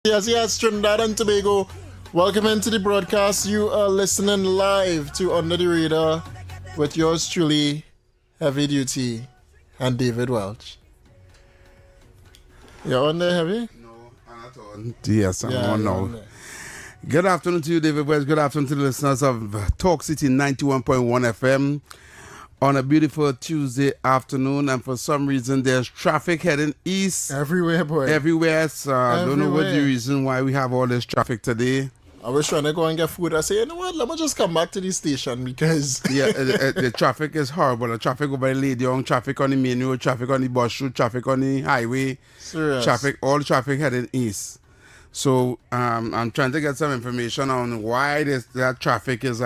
Yes, Trinidad and Tobago. Welcome into the broadcast. You are listening live to Under the Radar with yours truly, Heavy Duty, and David Welch. You're on there, Heavy? No, I'm not on. Yes, I'm on now. Good afternoon to you, David Welch. Good afternoon to the listeners of Talk City 91.1 FM on a beautiful Tuesday afternoon. And for some reason, there's traffic heading east. Everywhere, boy. Everywhere. So I don't know what the reason why we have all this traffic today. I was trying to go and get food. I said, you know what, let me just come back to the station because... Yeah, the traffic is horrible. The traffic over the Lady Young, traffic on the main road, traffic on the bus route, traffic on the highway. Serious. Traffic, all traffic heading east. So I'm trying to get some information on why that traffic is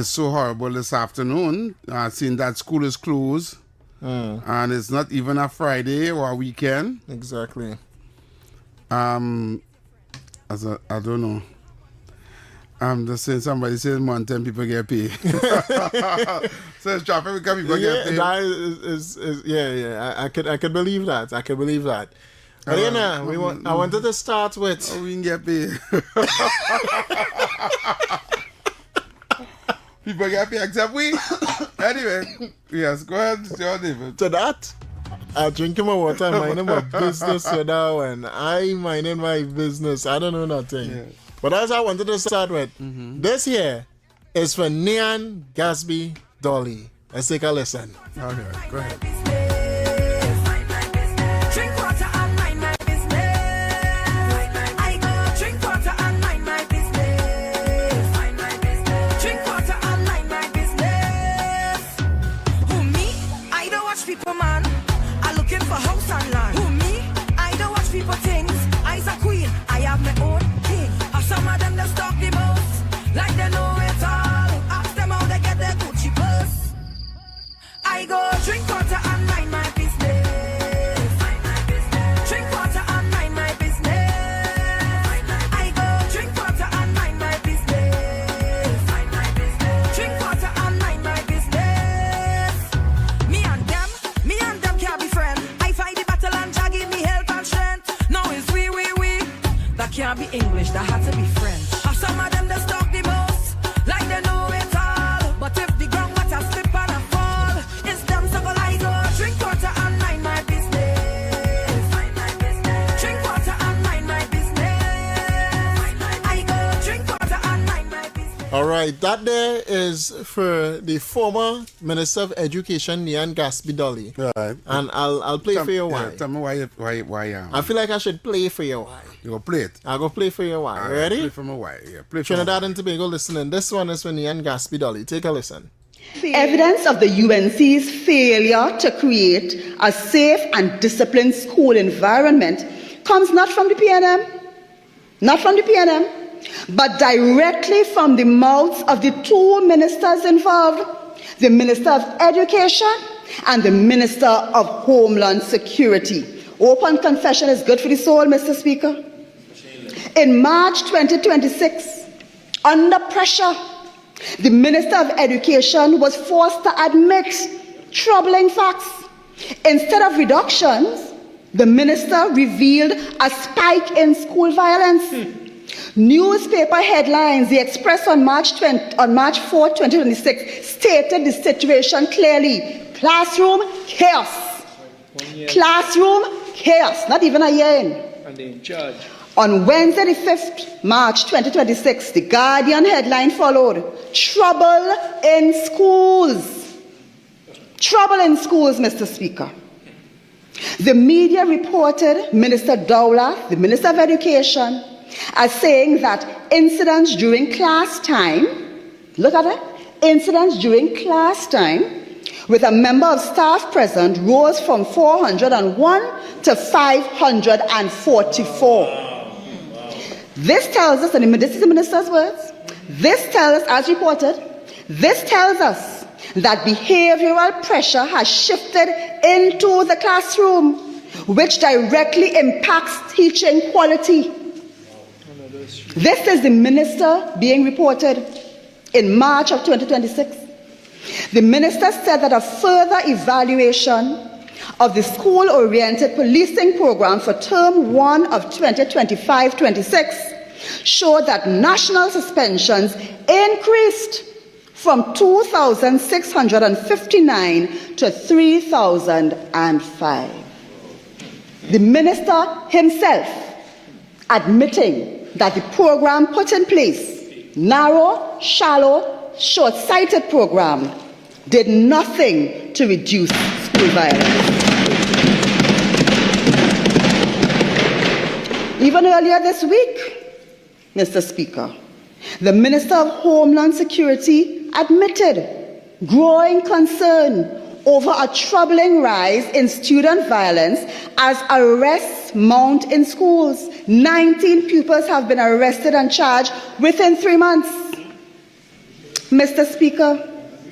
so horrible this afternoon. Seeing that school is closed and it's not even a Friday or a weekend. Exactly. I don't know. I'm just saying somebody says one time people get paid. So it's traffic because people get paid. That is I could believe that. I could believe that. But I wanted to start with... Oh, we can get paid. People get paid except we. Anyway, yes, go ahead, David. To that, I'm drinking my water and minding my business for now, and I minding my business. I don't know nothing. Yeah. But as I wanted to start with, this here is for Neon Gatsby Dolly. Let's take a listen. Okay, go ahead. People, man, are looking for house and land. Who me? I don't watch people things. I's a queen, I have my own king. Some of them just talk the most, like they know it all. Ask them how they get their Gucci purse. I go drink water and mind my business. Drink water and mind my business. I go drink water and mind my business. Drink water and mind my business. Me and them can't be friends. I fight the battle and Jah give me help and strength. Now it's we. That can't be English, that had to be French. Some of them just talk the most, like they know it all. But if the ground got a slip and a fall, it's them so go I go drink water and mind my business. Drink water and mind my business. I go drink water and mind my business. All right, that there is for the former Minister of Education, Neon Gatsby Dolly. Right. And I'll play for you why. Tell me why. I feel like I should play for you why. You go play it. I'll go play for you why. Ready? Play for my why. Yeah, play for Trinidad and Tobago listening. This one is for Neon Gatsby Dolly. Take a listen. Evidence of the UNC's failure to create a safe and disciplined school environment comes not from the PNM, but directly from the mouths of the two ministers involved, the Minister of Education and the Minister of Homeland Security. Open confession is good for the soul, Mr. Speaker. In March 2026, under pressure, the Minister of Education was forced to admit troubling facts. Instead of reductions, the minister revealed a spike in school violence. Newspaper headlines, The Express on March 4, 2026, stated the situation clearly. Classroom chaos. Classroom chaos. Not even a year in. And they're in charge. On Wednesday, the 5th March 2026, the Guardian headline followed. Trouble in schools. Trouble in schools, Mr. Speaker. The media reported Minister Dowler, the Minister of Education, as saying that incidents during class time, look at it, incidents during class time with a member of staff present rose from 401 to 544. This tells us, and this is the minister's words, this tells us, as reported, this tells us that behavioral pressure has shifted into the classroom, which directly impacts teaching quality. This is the minister being reported in March of 2026. The minister said that a further evaluation of the school-oriented policing program for term 1 of 2025-26 showed that national suspensions increased from 2,659 to 3,005. The minister himself admitting that the program put in place, narrow, shallow, short-sighted program, did nothing to reduce school violence. Even earlier this week, Mr. Speaker, the Minister of Homeland Security admitted growing concern over a troubling rise in student violence as arrests mount in schools. 19 pupils have been arrested and charged within 3 months. Mr. Speaker,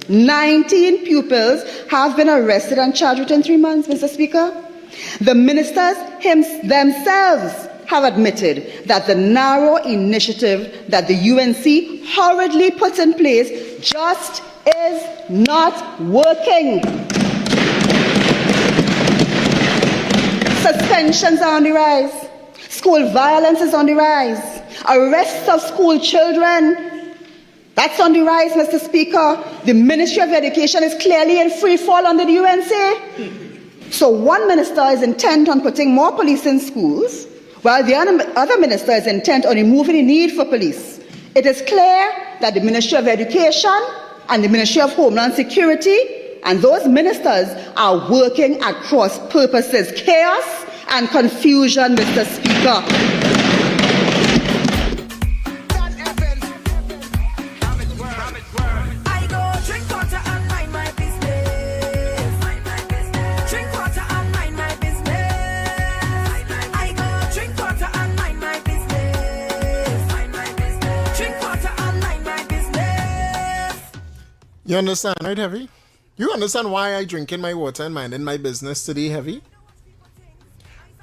19 pupils have been arrested and charged within 3 months, Mr. Speaker. The ministers themselves have admitted that the narrow initiative that the UNC hurriedly put in place just is not working. Suspensions are on the rise. School violence is on the rise. Arrests of school children, that's on the rise, Mr. Speaker. The Ministry of Education is clearly in free fall under the UNC. So one minister is intent on putting more police in schools, while the other minister is intent on removing the need for police. It is clear that the Ministry of Education and the Ministry of Homeland Security and those ministers are working at cross purposes. Chaos and confusion, Mr. Speaker. I go drink water and mind my business. Drink water and mind my business. I go drink water and mind my business. Drink water and mind my business. You understand, right, Heavy? You understand why I drinking my water and minding my business today, Heavy?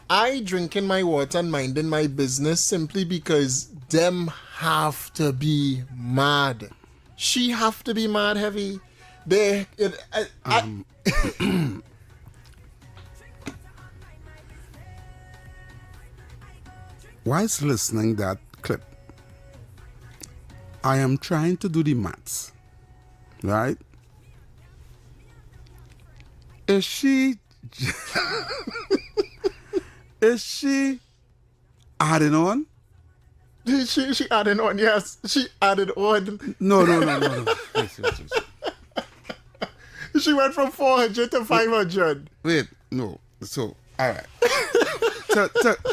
I drinking my water and minding my business simply because them have to be mad. She have to be mad, Heavy. Whilst listening that clip, I am trying to do the maths, right? Is she adding on? She added on, yes. She added on. No. Yes. She went from 400 to 500. Wait, no. So, all right.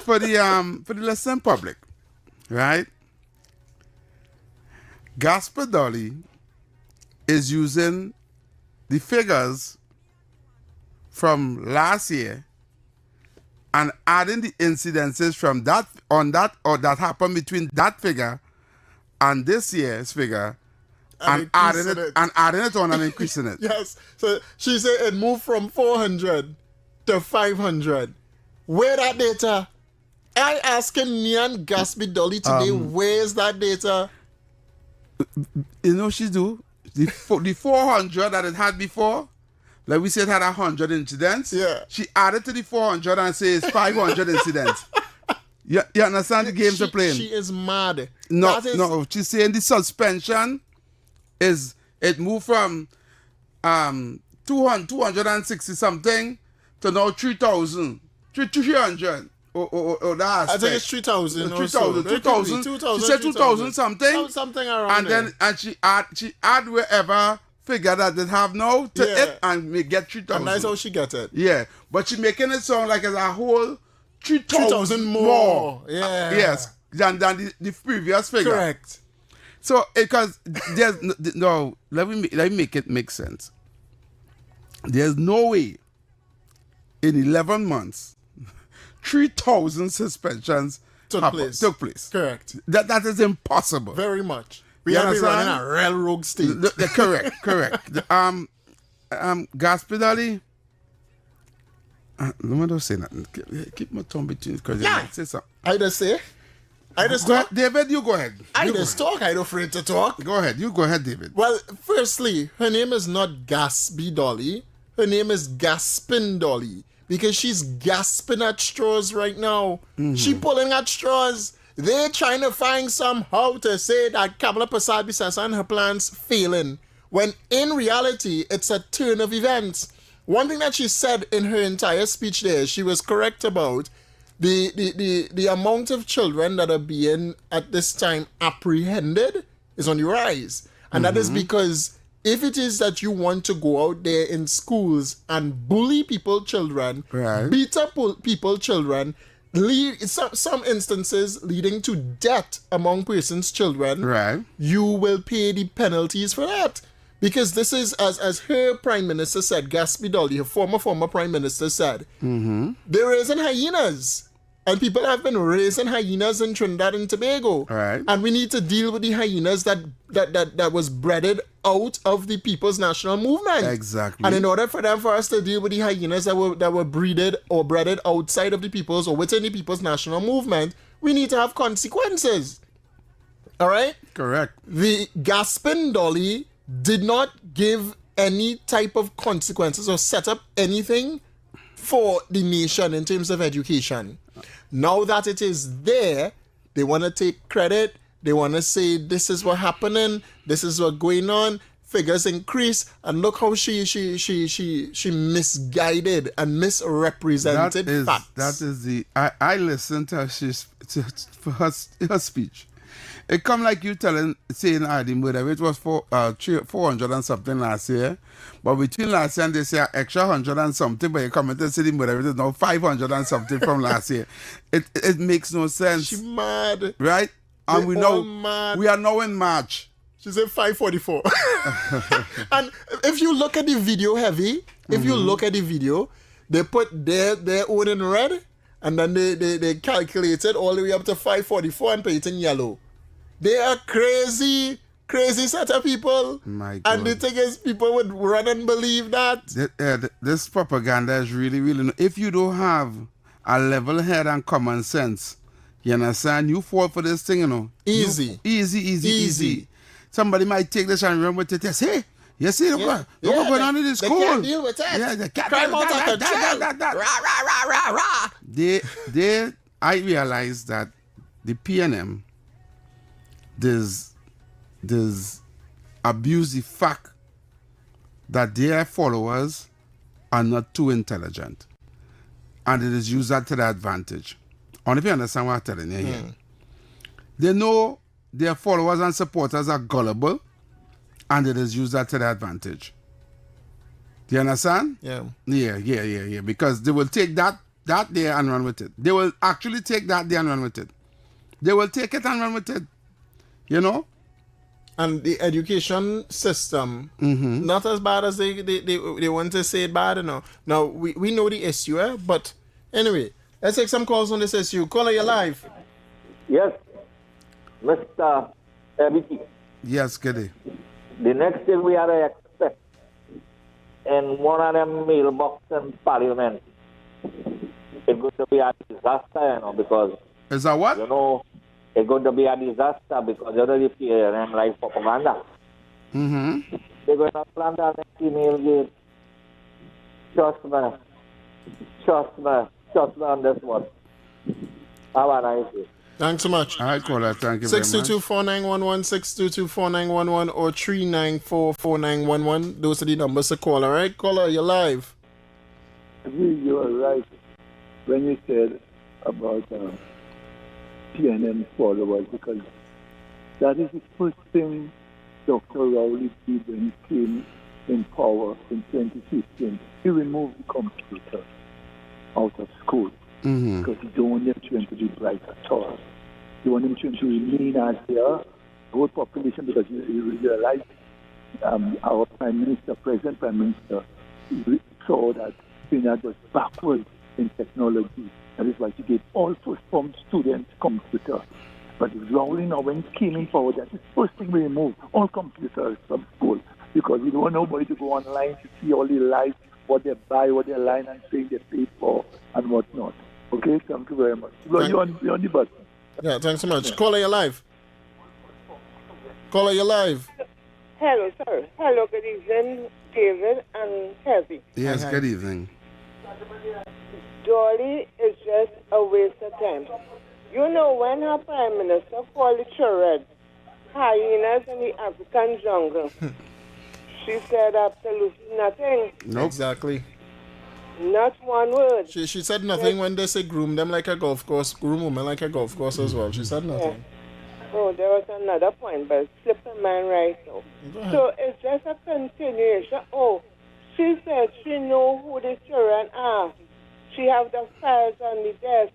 For the listening public, right? Gasper Dolly is using the figures from last year and adding the incidences from that that happened between that figure and this year's figure, and adding it on and increasing it. Yes. So she said it moved from 400 to 500. Where that data? I asking Nyan Gatsby Dolly today, where's that data? You know she do? The 400 that it had before, like we said, had 100 incidents. Yeah. She added to the 400 and says 500 incidents. You understand the games they're playing? She is mad. No. She's saying the suspension is, it moved from 260 something to now 3,000. 300. Oh, that's I think it's 3,000. 2,000. She said 2,000 something. Something around there. And she add wherever figure that they have now to it and get 3,000. And that's how she get it. Yeah, but she making it sound like it's a whole 3,000 more. Yeah. Yes, than the previous figure. Correct. So because there's no, let me make it make sense. There's no way in 11 months 3,000 suspensions took place. Correct. That is impossible. Very much. We are running a railroad state. Correct. Gatsby Dolly. Let me don't say nothing. Keep my tongue between because you might say something. I just say. I just go talk. Ahead, David, you go ahead. I just talk. I'm not afraid to talk. Go ahead. You go ahead, David. Well, firstly, her name is not Gatsby Dolly. Her name is Gaspin Dolly because she's gasping at straws right now. She pulling at straws. They're trying to find somehow to say that Kamala Persad-Bissessar and her plans failing, when in reality, it's a turn of events. One thing that she said in her entire speech there, she was correct about the amount of children that are being, at this time, apprehended is on the rise. And that is because if it is that you want to go out there in schools and bully people, children, beat up people, children, some instances leading to death among persons, children, you will pay the penalties for that. Because this is, as her prime minister said, Gaspin Dolly, her former prime minister said, they're raising hyenas. And people have been raising hyenas in Trinidad and Tobago. And we need to deal with the hyenas that was bred out of the People's National Movement. Exactly. And in order for us to deal with the hyenas that were bred outside of the People's or within the People's National Movement, we need to have consequences. All right? Correct. The Gaspin Dolly did not give any type of consequences or set up anything for the nation in terms of education. Now that it is there, they want to take credit. They want to say this is what happening, this is what going on. Figures increase, and look how she misguided and misrepresented facts. That is the I listened to her speech. It come like you saying whatever it was for 400 and something last year, but between last year and this year, extra 100 and something. But you come and say whatever it is now 500 and something from last year. It makes no sense. She mad, right? And we are now in March. She said 544. And if you look at the video, if you look at the video, they put their own in red, and then they calculated all the way up to 544 and put it in yellow. They are crazy set of people. My God. And the thing is, people would run and believe that. This propaganda is really, really... If you don't have a level head and common sense, you understand? You fall for this thing, you know. Easy. Somebody might take this and run with it and say, hey, you see, look what's going on in this school. They can't deal with that. Yeah, they can't crime out of control. I realize that the PNM, there's abuse the fact that their followers are not too intelligent. And it is used that to their advantage. Only if you understand what I'm telling you here. They know their followers and supporters are gullible, and it is used that to their advantage. Do you understand? Yeah. Yeah. Because they will take that there and run with it. They will actually take that there and run with it. They will take it and run with it. You know? And the education system, not as bad as they want to say it bad, you know. Now, we know the issue, but anyway, let's take some calls on this issue. Caller, you're live. Yes, Mr. ABT. Yes, good day. The next thing we are to expect in one of them mailboxes in Parliament, it's going to be a disaster, you know, because... Is that what? You know, it's going to be a disaster because you know the PNM like propaganda. They're going to plant that next email gate. Trust me on this one. Have a nice day. Thanks so much. All right, caller. Thank you very much. 622-4911, 622-4911, or 394-4911. Those are the numbers to call, all right? Caller, you're live. You are right when you said about PNM followers, because that is the first thing Dr. Rowley did when he came in power in 2015. He removed the computer out of school because he don't want them children to be bright at all. He want them children to remain as they are, whole population, because he realized our present Prime Minister, saw that Trinidad was backward in technology. That is why she gave all first-form students computer. But Rowley now, when he came in power, that's the first thing we removed, all computers from school, because we don't want nobody to go online to see all the lies, what they buy, what they're lying and saying they paid for, and whatnot. Okay, thank you very much. You're on the button. Yeah, thanks so much. Caller, you're live. Caller, you're live. Hello, sir. Hello, good evening. David and Heavy. Yes, Hi. good evening. Dolly is just a waste of time. You know, when her prime minister called the children hyenas in the African jungle, she said absolutely nothing. Nope. Exactly. Not one word. She said nothing when they say groom them like a golf course, groom women like a golf course as well. She said nothing. Oh, there was another point, but it's slipping mine right now. Go ahead. So it's just a continuation. Oh, she said she know who the children are. She have the files on the desk.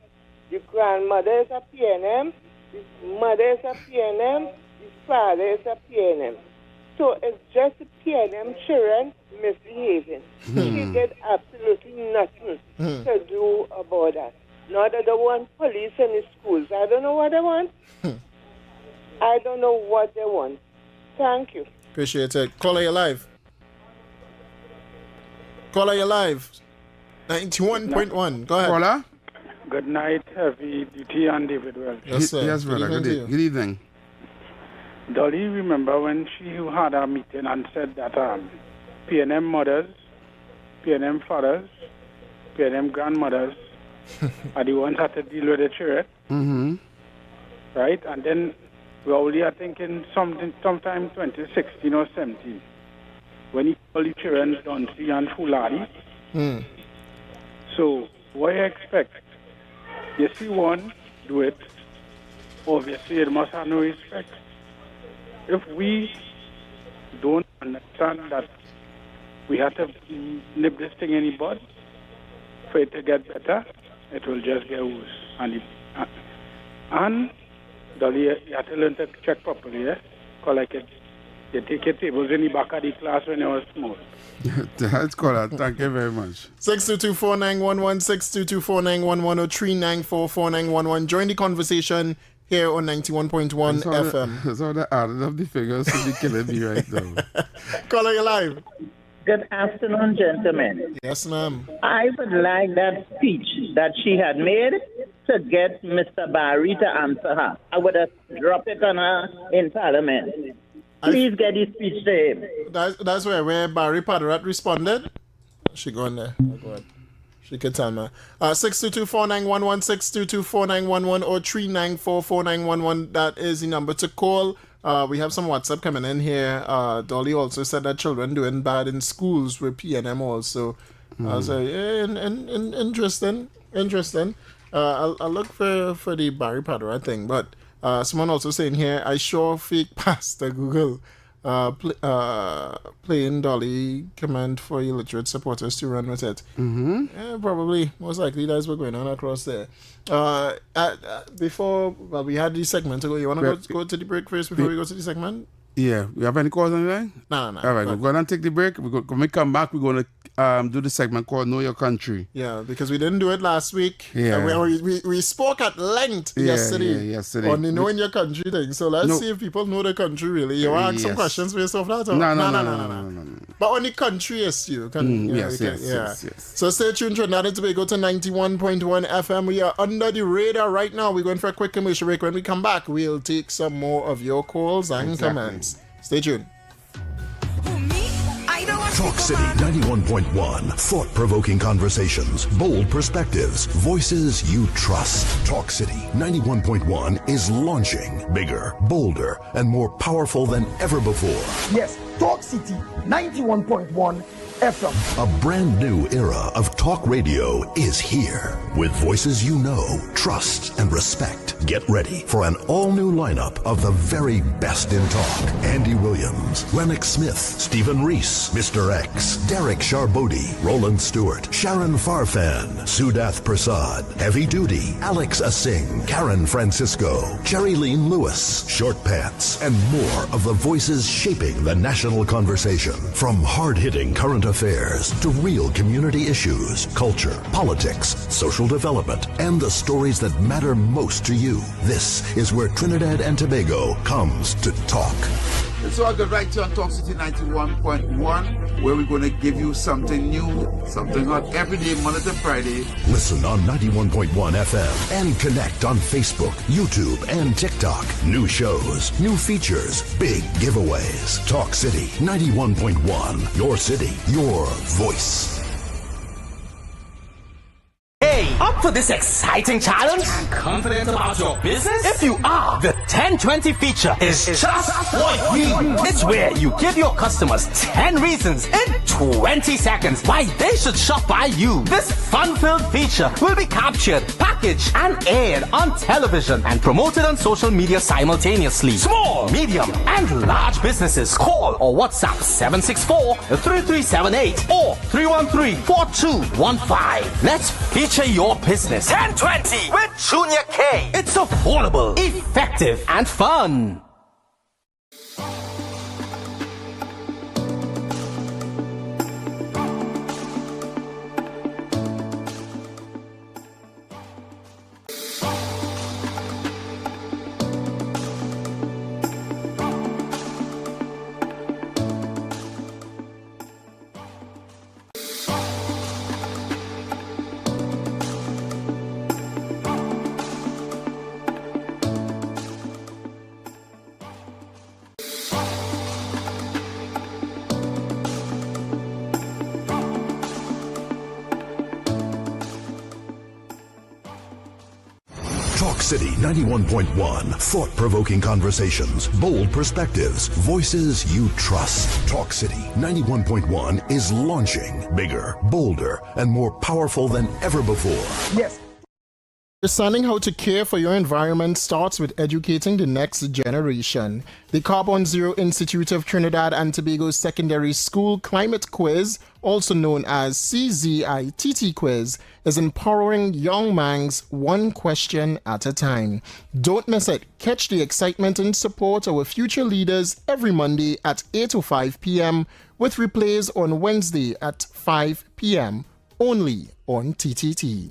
The grandmother is a PNM, the mother is a PNM, the father is a PNM. So it's just the PNM children misbehaving. She did absolutely nothing to do about that. Now that they want police in the schools. I don't know what they want. I don't know what they want. Thank you. Appreciate it. Caller, you live. Caller, you live. 91.1. Go ahead. Caller? Good night, Heavy, DT, and David Welch. Yes, sir. Yes, brother. Good evening to you. Good evening. Dolly, remember when she had a meeting and said that PNM mothers, PNM fathers, PNM grandmothers are the ones that had to deal with the children? Mm-hmm. Right? And then we only are thinking sometime 2016 or 17, when he called the children Donsi and Fulani. So, what you expect? You see one do it, obviously it must have no respect. If we don't understand that we have to nip this thing in the bud for it to get better, it will just get worse. And Dolly, you have to learn to check properly, yeah? Because like you take your tables in the back of the class when you were small. That's caller. Thank you very much. 622-4911, 622-4911, or 394-4911. Join the conversation here on 91.1 FM. That's all the added of the figures to be killing me right now. Caller, you live. Good afternoon, gentlemen. Yes, ma'am. I would like that speech that she had made to get Mr. Barry to answer her. I would have dropped it on her in Parliament. Please get his speech to him. That's where Barry Padarat responded. She go on there. Oh, go ahead. She can tell me. 622-4911, 622-4911, or 394-4911. That is the number to call. We have some WhatsApp coming in here. Dolly also said that children doing bad in schools with PNM also. I was like, interesting. I'll look for the Barry Padarat thing. But someone also saying here, I sure fake pastor Google playing Dolly command for illiterate supporters to run with it. Yeah, probably, most likely that's what's going on across there. Before we had this segment to go, you want to go to the break first before we go to the segment? Yeah. You have any calls on the line? No. All right, we're going to take the break. When we come back, we're going to do the segment called Know Your Country. Yeah, because we didn't do it last week. Yeah. We spoke at length yesterday on the Knowing Your Country thing. So let's see if people know the country really. You want to ask some questions based off that? No. But on the country issue. Yes. So stay tuned, Trinidad and Tobago to 91.1 FM. We are under the radar right now. We're going for a quick commercial break. When we come back, we'll take some more of your calls and comments. Stay tuned. Talk City 91.1. Thought-provoking conversations, bold perspectives, voices you trust. Talk City 91.1 is launching bigger, bolder, and more powerful than ever before. Yes, Talk City 91.1 FM. A brand new era of talk radio is here. With voices you know, trust, and respect. Get ready for an all-new lineup of the very best in talk. Andy Williams, Lennox Smith, Stephen Reese, Mr. X, Derek Charbodi, Roland Stewart, Sharon Farfan, Sudath Prasad, Heavy Duty, Alex Asing, Karen Francisco, Jerry Lean Lewis, Short Pants, and more of the voices shaping the national conversation. From hard-hitting current affairs to real community issues, culture, politics, social development, and the stories that matter most to you. This is where Trinidad and Tobago comes to talk. It's all good right here on Talk City 91.1, where we're going to give you something new, something hot every day, Monday to Friday. Listen on 91.1 FM and connect on Facebook, YouTube, and TikTok. New shows, new features, big giveaways. Talk City 91.1. Your city, your voice. Hey, up for this exciting challenge? Confident about your business? If you are, the 1020 feature is just for you. It's where you give your customers 10 reasons in 20 seconds why they should shop by you. This fun-filled feature will be captured, packaged, and aired on television and promoted on social media simultaneously. Small, medium, and large businesses call or WhatsApp 764-3378 or 313-4215. Let's feature your business. 1020 with Junior K. It's affordable, effective, and fun. Talk City 91.1. Thought-provoking conversations, bold perspectives, voices you trust. Talk City 91.1 is launching bigger, bolder, and more powerful than ever before. Yes. Understanding how to care for your environment starts with educating the next generation. The Carbon Zero Institute of Trinidad and Tobago Secondary School Climate Quiz, also known as CZITT Quiz, is empowering young minds one question at a time. Don't miss it. Catch the excitement and support our future leaders every Monday at 8:05 p.m. with replays on Wednesday at 5 p.m. only on TTT.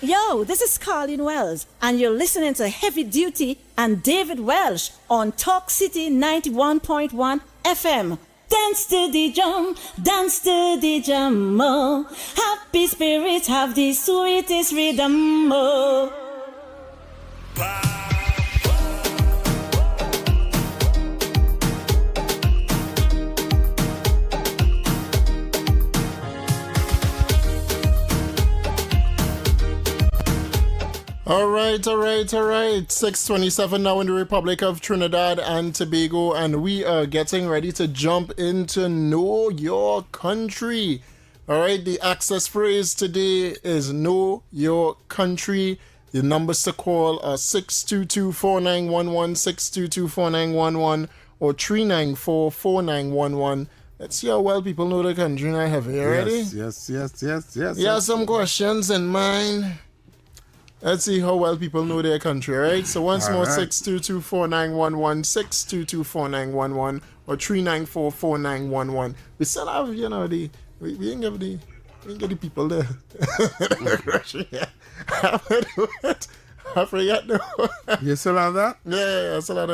Yo, this is Carlin Wells, and you're listening to Heavy Duty and David Welsh on Talk City 91.1 FM. Dance to the drum, oh. Happy spirits have the sweetest rhythm, oh. All right. 6:27 now in the Republic of Trinidad and Tobago, and we are getting ready to jump into Know Your Country. All right, the access phrase today is Know Your Country. The numbers to call are 622-4911, 622-4911, or 394-4911. Let's see how well people know the country. I have here ready. Yes. You have some questions in mind. Let's see how well people know their country, right? So once more, 622-4911, 622-4911, or 394-4911. We still have, we ain't get the people there. I forget though. You still have that? Yeah. Still have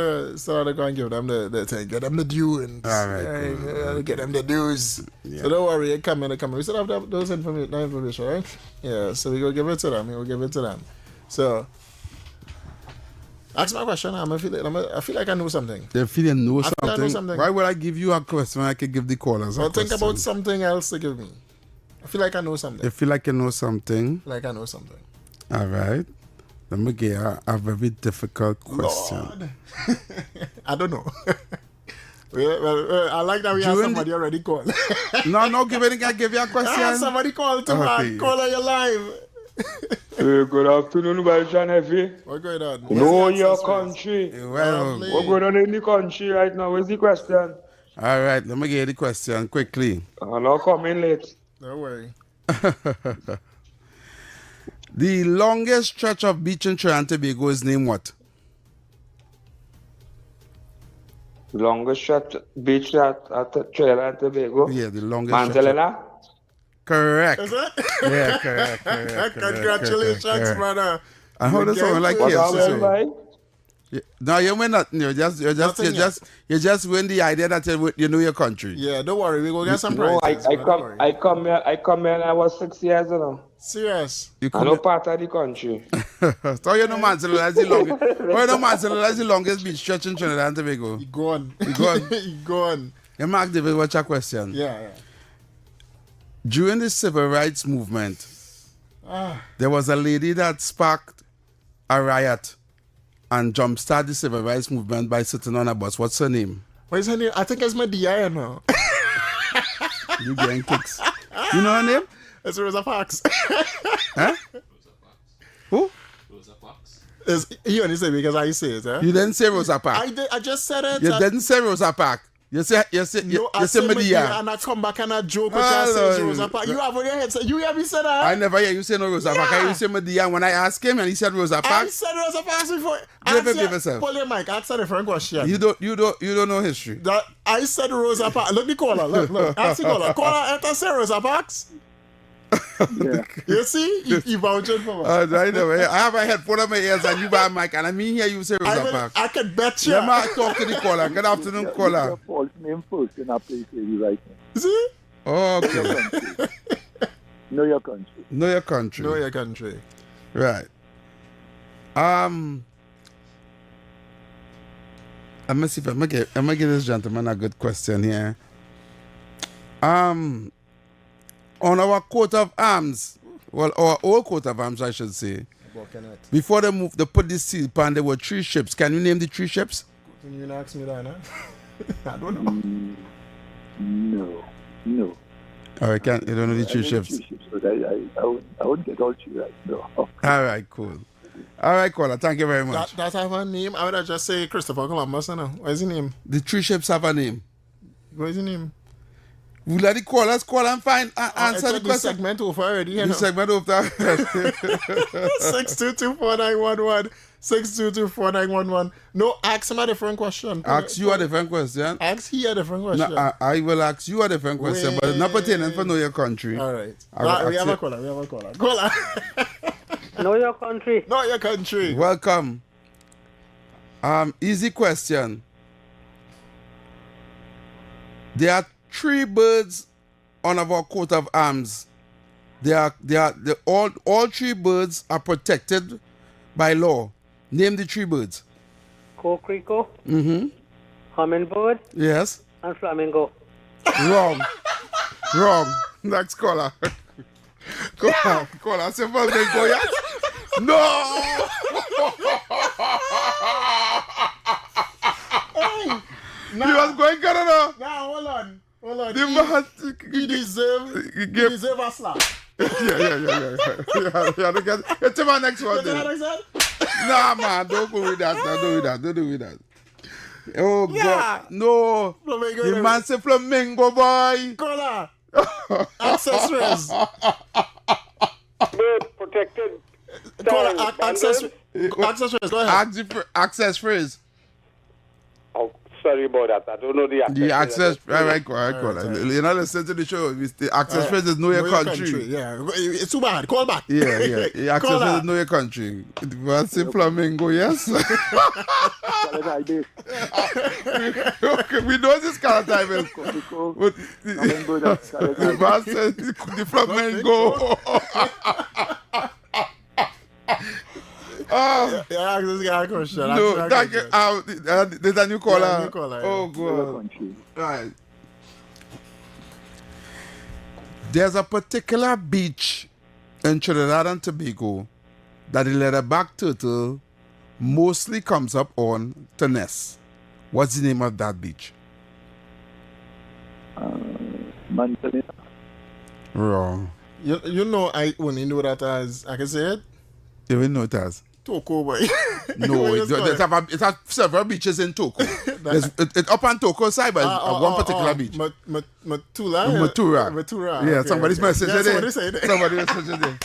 to go and give them the thing, get them the due and cool. get them the dues. Yeah. So don't worry, it come. We still have those information, right? Yeah. So we go give it to them. So ask my question. I feel like I know something. They feel you know something. I know something. Why would I give you a question when I could give the callers a question? Think about something else to give me. I feel like I know something. You feel like you know something? Like I know something. All right. Let me get a very difficult question. Lord. I don't know. Well, I like that we have somebody already called. No, give you a question. Somebody called too, man. Call on your live. Good afternoon, Welch and Effie. What's going on? Know your country. Well, what's going on in the country right now? What's the question? All right, let me get the question quickly. I'm not coming late. Don't worry. The longest stretch of beach in Trinidad and Tobago is named what? Longest stretch beach at Trinidad and Tobago? Yeah, the longest. Mantelena? Correct. Is it? Yeah, correct. Congratulations, brother. I heard it sound like KFC. Right? No, you win nothing. You just win the idea that you know your country. Yeah, don't worry. We go get some No, prizes. I come here and I was 6 years old. Serious. I know part of the country. So you know Manzanilla is the longest. Well, no Manzanilla is the longest beach stretch in Trinidad and Tobago. You go on. You go on. Yeah, Mark David, what's your question? Yeah. During the civil rights movement, there was a lady that sparked a riot and jumpstart the civil rights movement by sitting on a bus. What's her name? What is her name? I think it's my DI now. You getting kicks. You know her name? It's Rosa Parks. Huh? Who? You only say because I say it, huh? You didn't say Rosa Parks. I just said it. You didn't say Rosa Parks. You say Medea. And I come back and I joke with you say Rosa Parks. You have on your head. You hear me say that? I never hear you say no Rosa Parks. I hear you say Medea. When I asked him and he said Rosa Parks. I said Rosa Parks before. Give yourself. Pull your mic. Ask a different question. You don't know history. I said Rosa Parks. Look the caller. Look. Ask the caller. Caller, enter say Rosa Parks. Yeah. You see? You vouching for me. I have a headphone on my ears and you buy a mic and I mean hear you say Rosa Parks. I can bet you. Let me talk to the caller. Good afternoon, caller. Your false name first in a place where you right now. See? Okay. Know your country. Know your country. Know your country. Right. I'm gonna see if I'm gonna give this gentleman a good question here. On our coat of arms, well, our old coat of arms, I should say. Before they put this seal pan, there were 3 ships. Can you name the 3 ships? Can you ask me that, huh? I don't know. No. All right, you don't know the 3 ships? But I wouldn't get all 3 right. No. All right, cool. All right, caller. Thank you very much. That have a name? I would have just say Christopher Columbus. No? What is his name? The 3 ships have a name. What is his name? We'll let the callers call and find answer the question. Segment over already. The segment over. 6224911. 6224911. No, ask him a different question. Ask you a different question. Ask he a different question. No, I will ask you a different question, but it's not pertaining for know your country. All right. We have a caller. Caller. Know your country. Know your country. Welcome. Easy question. There are 3 birds on our coat of arms. All 3 birds are protected by law. Name the 3 birds. Coquerico. Mm-hmm. Hummingbird. Yes. And flamingo. Wrong. Next caller. Caller. Simple bingo, yes? No! He was going Canada. Now, hold on. He deserve a slap. Yeah. It's my next one. Nah, man, don't go with that. Don't do with that. Oh, God. No. Flamingo. The man say flamingo, boy. Caller. Accessories. Bird protected. Caller, accessories. Go ahead. Access phrase. Oh, sorry about that. I don't know the access. The access, right. You're not listening to the show. The access phrase is know your country. Yeah, it's too bad. Call back. Yeah. The access phrase is know your country. What's the flamingo? Yes. Okay, we know this kind of time. The flamingo. Yeah, this guy a question. No, thank you. There's a new caller. Yeah, new caller, yeah. Oh, good. Right. There's a particular beach in Trinidad and Tobago that the leatherback turtle mostly comes up on to nest. What's the name of that beach? Manzanilla. Wrong. You know, I only know that as, I can say it? You will know it as? Toko, boy. No, it has several beaches in Toko. It's up on Toko side, but one particular beach. Matura. Yeah, okay, somebody's messaging there. Somebody messaging there.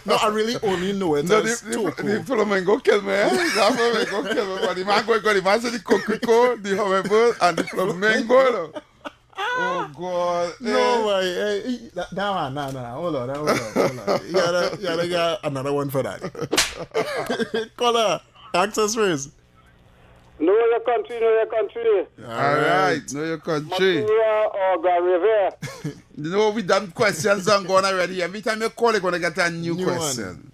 No, I really only know it as Toko. The flamingo kill me. The flamingo kill me. But the man going, the man said the coquerico, the hummingbird, and the flamingo. Oh God. No way. No. Hold on. You gotta get another one for that. Caller, access first. Know your country. All right. Know your country. Matura or River. You know, we done questions on going already. Every time you call, you're going to get a new question.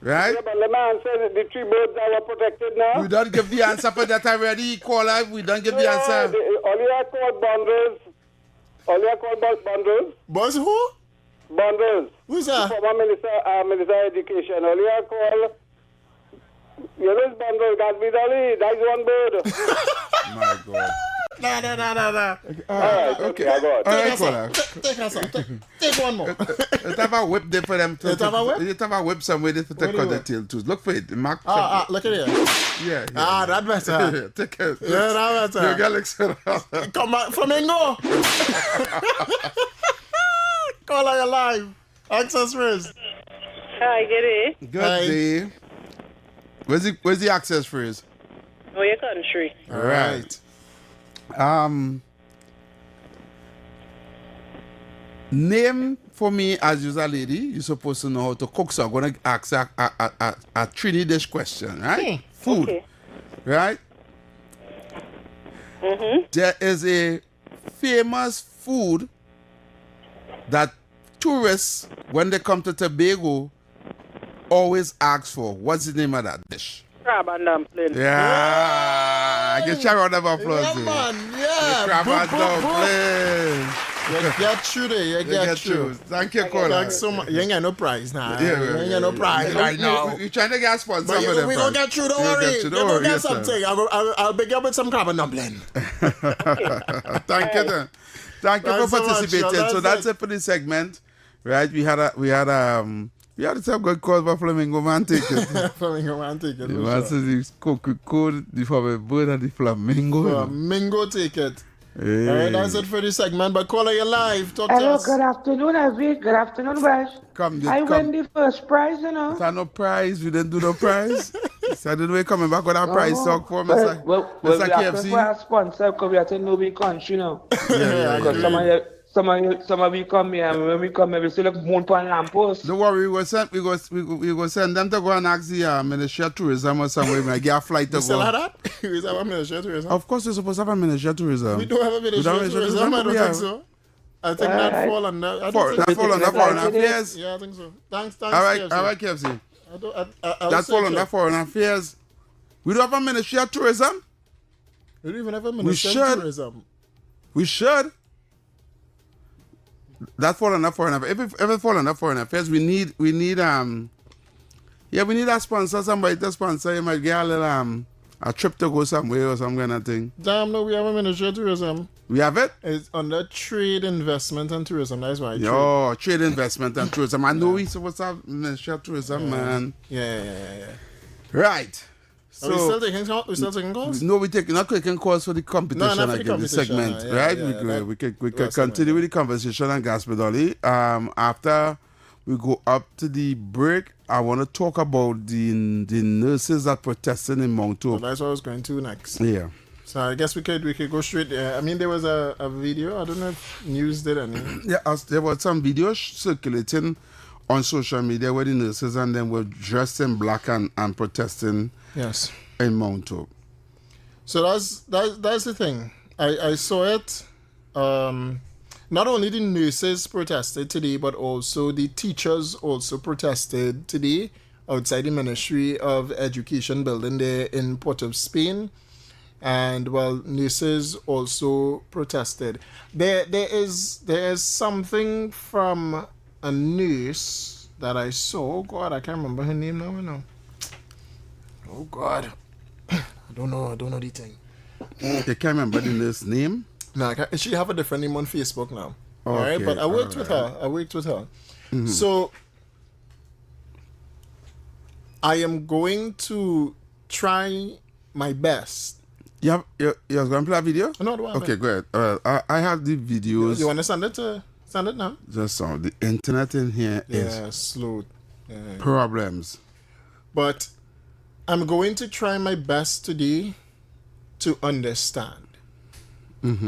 Right? Yeah, but let me answer the three birds that were protected now. We don't give the answer for that already, caller. We don't give the answer. Only I called bundles. Bundles. Boss who? Bundles. Who's that? Former Minister of Education. Only I called. You know, bundle got me dolly. That's one bird. My God. No. All right, okay, I got it. All right, caller. Take us up. Take one more. Let's have a whip there for them. Let's have a whip somewhere to take out the tail too. Look for it. Mark. Look at it. Yeah. That better. Take it. Yeah, that better. You got excited. Come back, Flamingo. Caller, you're live. Access first. Hi, get it? Good day. Where's the access phrase? Oh, your country. All right. Name for me, as you're a lady, you're supposed to know how to cook. So I'm going to ask a Trinidad question, right? Food. Okay. Right? Mm-hmm. There is a famous food that tourists, when they come to Tobago, always ask for. What's the name of that dish? Crab and dumpling. Yeah. Get your round of applause. Yeah, man. Yeah. Crab and dumpling. You get through there. You get through. Thank you, caller. Thanks so much. You ain't got no prize now. Yeah, you ain't got no prize right now. We're trying to get sponsors. But we don't get through, don't worry. You don't get something. I'll beg you up with some crab and dumpling. Thank you, then. Thank you for participating. So that's it for this segment. Right? We had some good calls for Flamingo Man ticket. Flamingo Man ticket. The man says he's code for a bird and the flamingo. Flamingo ticket. Hey. All right, that's it for this segment. But caller, you live. Talk to Hello, us. good afternoon, Avi. Good afternoon, Welch. I won the first prize, you know. It's no prize. We didn't do no prize. So I didn't know coming back with our prize talk for Mr. Well, we have to for a sponsor because we have to know we country, you know. Because some of you come here and when we come here, we still look moon pan lamppost. Don't worry, we go send them to go and ask the Ministry of Tourism or somewhere. We get a flight to go. We still have that? We still have a Ministry of Tourism? Of course, we're supposed to have a Ministry of Tourism. We don't have a Ministry of Tourism. I don't think so. I think that fall under. That fall under Foreign Affairs? Yeah, I think so. Thanks, all right, KFC. That fall under Foreign Affairs. We don't have a Ministry of Tourism? We don't even have a Ministry of Tourism. We should. That fall under Foreign Affairs. If it fall under Foreign Affairs, we need a sponsor, somebody to sponsor. You might get a little a trip to go somewhere or some kind of thing. Damn, no, we have a Ministry of Tourism. We have it? It's under Trade, Investment and Tourism. That's why. Trade, Investment and Tourism. I know we supposed to have Ministry of Tourism, man. Yeah. Right. So, are we still taking calls? No, we're not taking calls for the competition. No, not for the segment, yeah, right? Yeah, we can continue with the conversation and Gaspedoli. After we go up to the break, I want to talk about the nurses that protested in Mount Hope. That's what I was going to next. Yeah. So I guess we could go straight there. I mean, there was a video. I don't know if news did any. Yeah, there was some videos circulating on social media where the nurses and them were dressed in black and protesting. Yes. In Mount Hope. So that's the thing. I saw it. Not only the nurses protested today, but also the teachers also protested today outside the Ministry of Education building there in Port of Spain. And nurses also protested. There is something from a nurse that I saw. God, I can't remember her name now. Oh God, I don't know the thing. You can't remember the nurse name? No, she have a different name on Facebook now. Okay, all right, but I worked with her. Mm-hmm. So I am going to try my best. You're going to play a video? No, do I? Okay, go ahead. I have the videos. You want to send it now? Just so the internet in here is slow. Problems. But I'm going to try my best today to understand.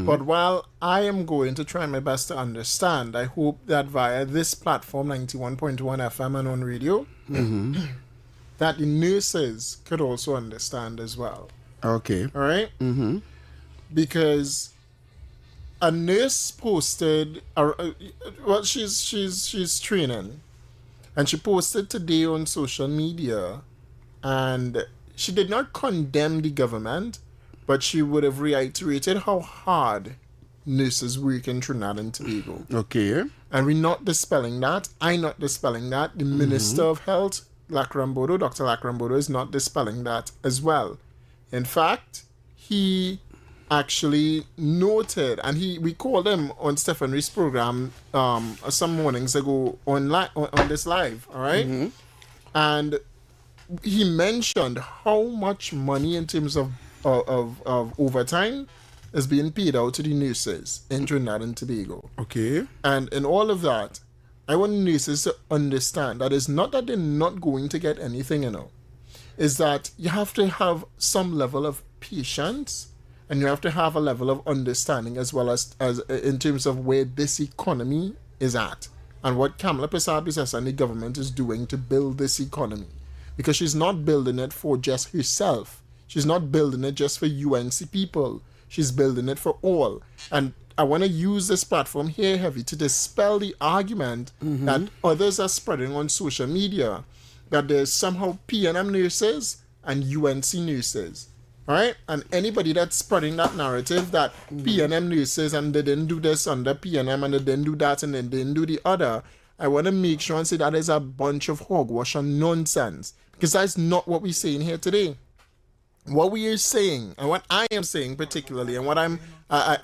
But while I am going to try my best to understand, I hope that via this platform, 91.1 FM and on radio, that the nurses could also understand as well. Okay. All right? Because a nurse posted, well, she's training, and she posted today on social media, and she did not condemn the government, but she would have reiterated how hard nurses work in Trinidad and Tobago. Okay. And we're not dispelling that. I'm not dispelling that. The Minister of Health, Dr. Lakrambodo, is not dispelling that as well. In fact, he actually noted, and we called him on Stephanie's program some mornings ago on this live, all right? And he mentioned how much money in terms of overtime is being paid out to the nurses in Trinidad and Tobago. Okay. And in all of that, I want nurses to understand that it's not that they're not going to get anything, is that you have to have some level of patience, and you have to have a level of understanding as well as in terms of where this economy is at and what Kamala Persad and the government is doing to build this economy. Because she's not building it for just herself. She's not building it just for UNC people. She's building it for all. And I want to use this platform here, Heavy, to dispel the argument that others are spreading on social media that there's somehow PNM nurses and UNC nurses. All right? And anybody that's spreading that narrative that PNM nurses and they didn't do this under PNM and they didn't do that and they didn't do the other, I want to make sure and say that is a bunch of hogwash and nonsense. Because that's not what we're saying here today. What we are saying, and what I am saying particularly, and what I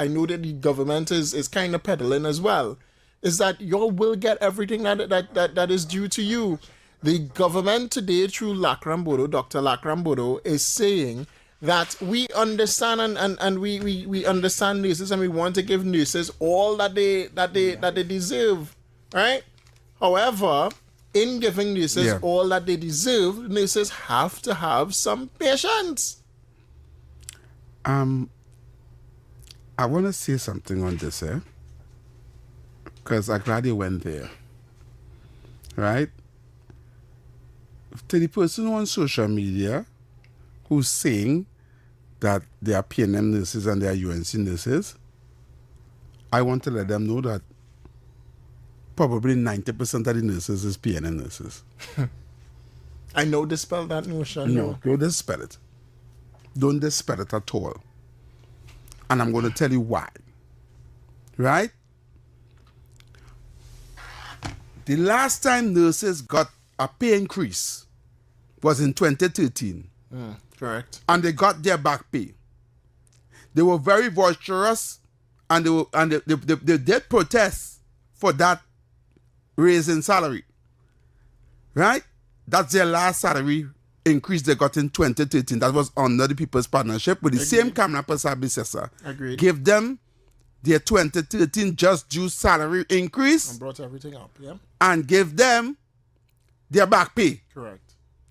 know that the government is kind of peddling as well, is that you will get everything that is due to you. The government today, through Lakrambodo, Dr. Lakrambodo, is saying that we understand and we understand nurses and we want to give nurses all that they deserve, right? However, in giving nurses all that they deserve, nurses have to have some patience. I want to say something on this, because I'm glad you went there, right? To the person on social media who's saying that they are PNM nurses and they are UNC nurses, I want to let them know that probably 90% of the nurses is PNM nurses. I know dispel that notion. No, don't dispel it. Don't dispel it at all. And I'm going to tell you why. Right? The last time nurses got a pay increase was in 2013. Correct. And they got their back pay. They were very boisterous and they did protest for that raise in salary. Right? That's their last salary increase they got in 2013. That was under the People's Partnership with the same Kamala Persad. Agreed. Give them their 2013 just due salary increase. And brought everything up, yeah. And give them their back pay. Correct.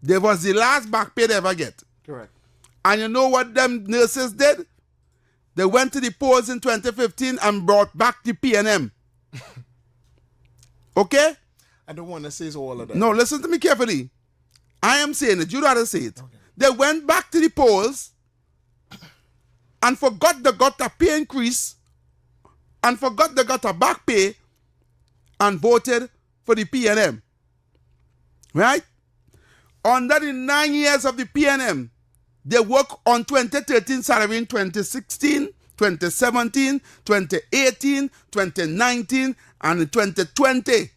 There was the last back pay they ever get. Correct. And you know what them nurses did? They went to the polls in 2015 and brought back the PNM. Okay? I don't want to say all of that. No, listen to me carefully. I am saying it. You'd rather say it. Okay. They went back to the polls and forgot they got a pay increase and forgot they got a back pay and voted for the PNM. Right? Under the 9 years of the PNM, they work on 2013 salary in 2016, 2017, 2018, 2019, and 2020.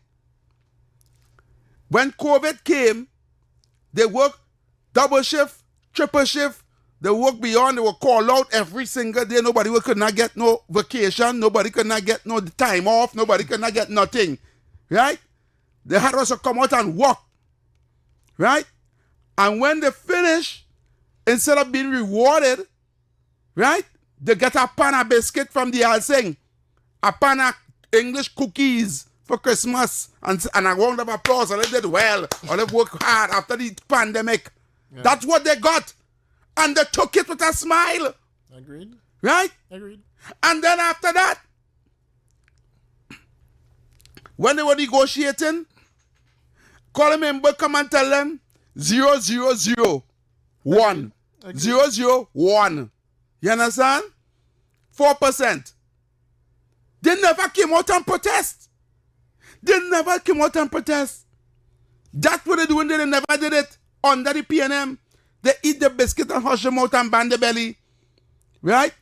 When COVID came, they work double shift, triple shift. They work beyond. They were called out every single day. Nobody could not get no vacation. Nobody could not get no time off. Nobody could not get nothing. Right? They had us to come out and work. Right? And when they finish, instead of being rewarded, right, they get a pan of biscuit from the Alsing, a pan of English cookies for Christmas, and a round of applause, and they did well, or they worked hard after the pandemic. Yeah. That's what they got. And they took it with a smile. Agreed. Right? Agreed. And then after that, when they were negotiating, call a member, come and tell them 0.001. 0.001. You understand? 4%. They never came out and protest. That's what they doing. They never did it under the PNM. They eat the biscuit and hush them out and ban the belly. Right?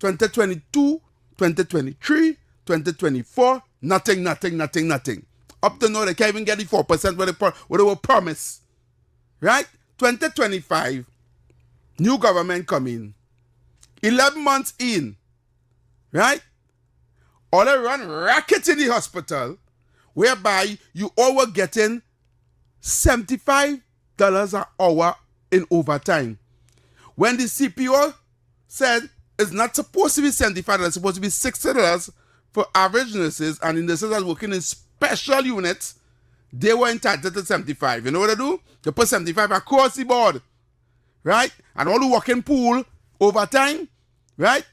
2022, 2023, 2024, nothing. Up to now, they can't even get the 4% what they were promised. Right? 2025, new government come in. 11 months in. Right? All they run rackets in the hospital, whereby you all were getting $75 an hour in overtime. When the CPO said it's not supposed to be $75, it's supposed to be $60 for average nurses, and the nurses that are working in special units, they were entitled to $75. You know what they do? They put $75 across the board, right? And all the working pool overtime, right?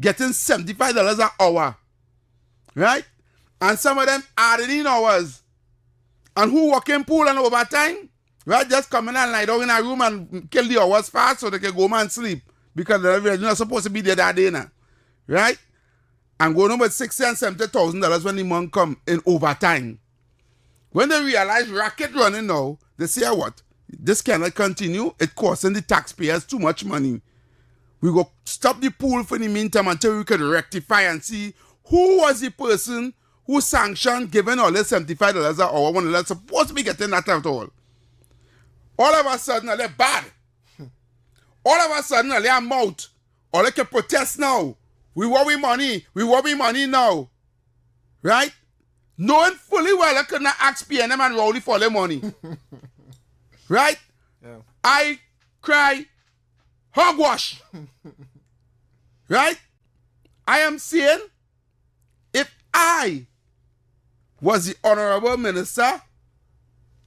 Getting $75 an hour, right? And some of them added in hours. And who working pool and overtime, right? Just come in and lie down in a room and kill the hours fast so they can go home and sleep. Because they're not supposed to be there that day now, right? And go home with $60,000 and $70,000 when the month come in overtime. When they realize racket running now, they say, what? This cannot continue. It costing the taxpayers too much money. We go stop the pool for the meantime until we can rectify and see who was the person who sanctioned giving all this $75 an hour when they're supposed to be getting that at all. All of a sudden, they're bad. All of a sudden, they're mouth. Or they can protest now. We want money now. Right? Knowing fully well they could not ask PNM and Rowley for their money. Right? Yeah. I cry hogwash. Right? I am saying, if I was the honorable minister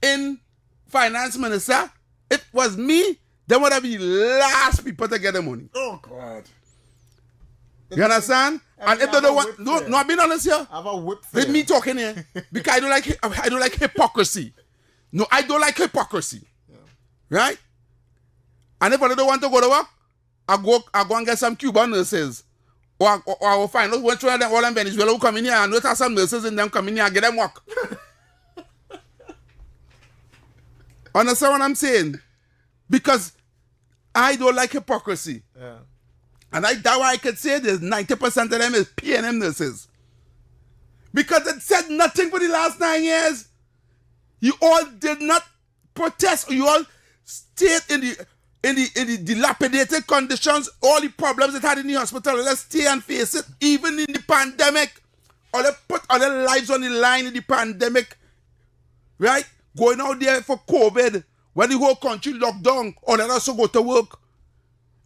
in finance minister, it was me, then would have been the last people to get the money. Oh, God. You understand? And if they don't want, no, I'm being honest here. I have a whip with me talking here because I don't like hypocrisy. No, I don't like hypocrisy. Yeah. Right? And if I don't want to go to work, I go and get some Cuban nurses. Or I will find out which one of them all in Venezuela who come in here and notice some nurses in them come in here and get them work. Understand what I'm saying? Because I don't like hypocrisy. Yeah. And that why I could say there's 90% of them is PNM nurses. Because it said nothing for the last 9 years. You all did not protest. You all stayed in the dilapidated conditions, all the problems it had in the hospital. Let's stay and face it. Even in the pandemic. Or they put all their lives on the line in the pandemic. Right? Going out there for COVID. When the whole country locked down. Or they also go to work.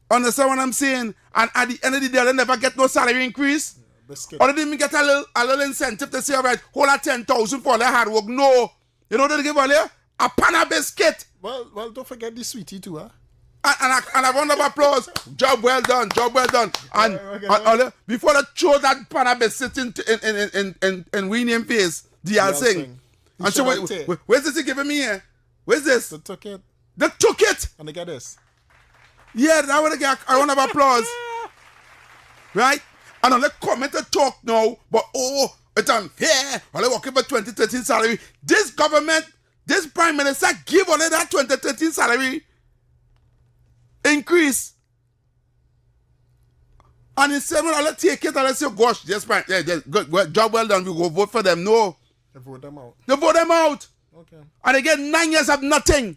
Understand what I'm saying? And at the end of the day, they never get no salary increase. Biscuit. Or they didn't even get a little incentive to say, all right, hold that 10,000 for their hard work. No. You know what they give all there? A pan of biscuit. Well, don't forget the sweetie too, huh? And a round of applause. Job well done. And before they throw that pan of biscuit in William face, they sing. And so, where's this he giving me here? Where's this? They took it. They took it. And they got this. Yeah, that would get a round of applause. Right? And on the comment to talk now, but it's unfair. Or they working for 2013 salary. This government, this prime minister give only that 2013 salary increase. And instead, let's take it and let's say, gosh, just good, job well done, we go vote for them. No. They vote them out. They vote them out. Okay. And they get 9 years of nothing.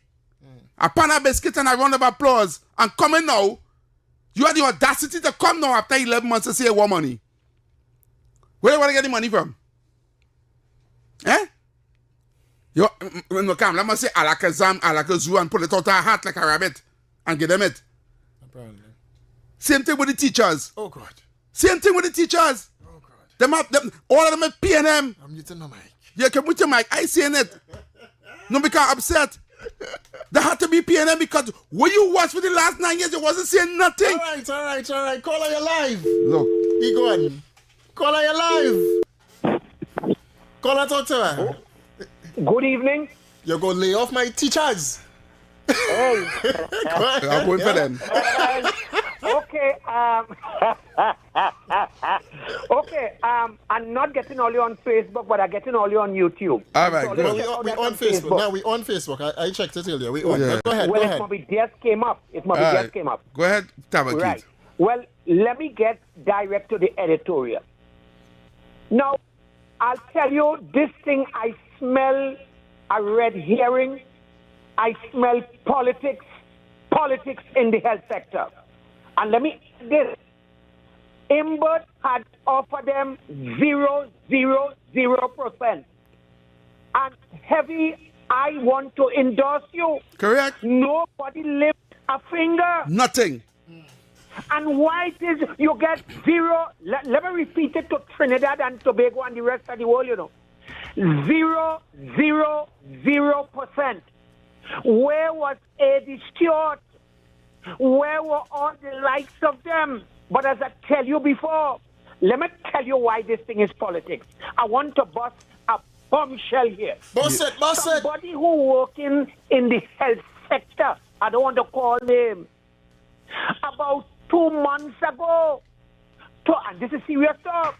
A pan of biscuit and a round of applause. And coming now, you had the audacity to come now after 11 months to say what money. Where do you want to get the money from? Eh? Let me say alakazam, alakazu and put it out of a hat like a rabbit and give them it. Apparently. Same thing with the teachers. Oh, God. Same thing with the teachers. Oh, God. All of them are PNM. I'm muting the mic. Yeah, can mute your mic. I saying it. No, because I'm upset. That had to be PNM because when you watched for the last 9 years, you wasn't saying nothing. All right. Caller, you're live. Look. He gone. Caller, you're live. Caller, talk to her. Good evening. You're going to lay off my teachers. Hey. I'm going for them. Okay. I'm not getting all you on Facebook, but I'm getting all you on YouTube. All right, good. We on Facebook. Now we on Facebook. I checked it earlier. We on. Yeah. Go ahead. Well, it might be just came up. Go ahead, Tabakit. Right. Well, let me get direct to the editorial. Now, I'll tell you this thing. I smell a red herring. I smell politics in the health sector. And let me this. Imbert had offered them 0%. And Heavy, I want to endorse you. Correct. Nobody lift a finger. Nothing. And why it is you get 0? Let me repeat it to Trinidad and Tobago and the rest of the world, 0%. Where was Eddie Stewart? Where were all the likes of them? But as I tell you before, let me tell you why this thing is politics. I want to bust a bombshell here. Bust it. Somebody who working in the health sector, I don't want to call name, about 2 months ago, and this is serious talk,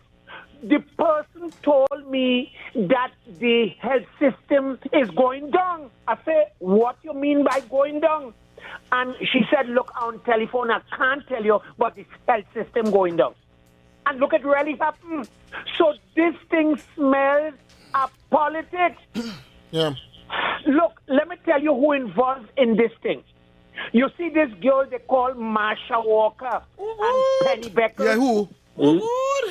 the person told me that the health system is going down. I said, what you mean by going down? And she said, look, on telephone, I can't tell you, but the health system going down. And look, it really happened. So this thing smells of politics. Yeah. Look, let me tell you who involved in this thing. You see this girl they call Marsha Walker and Penny Becker? Yeah, who?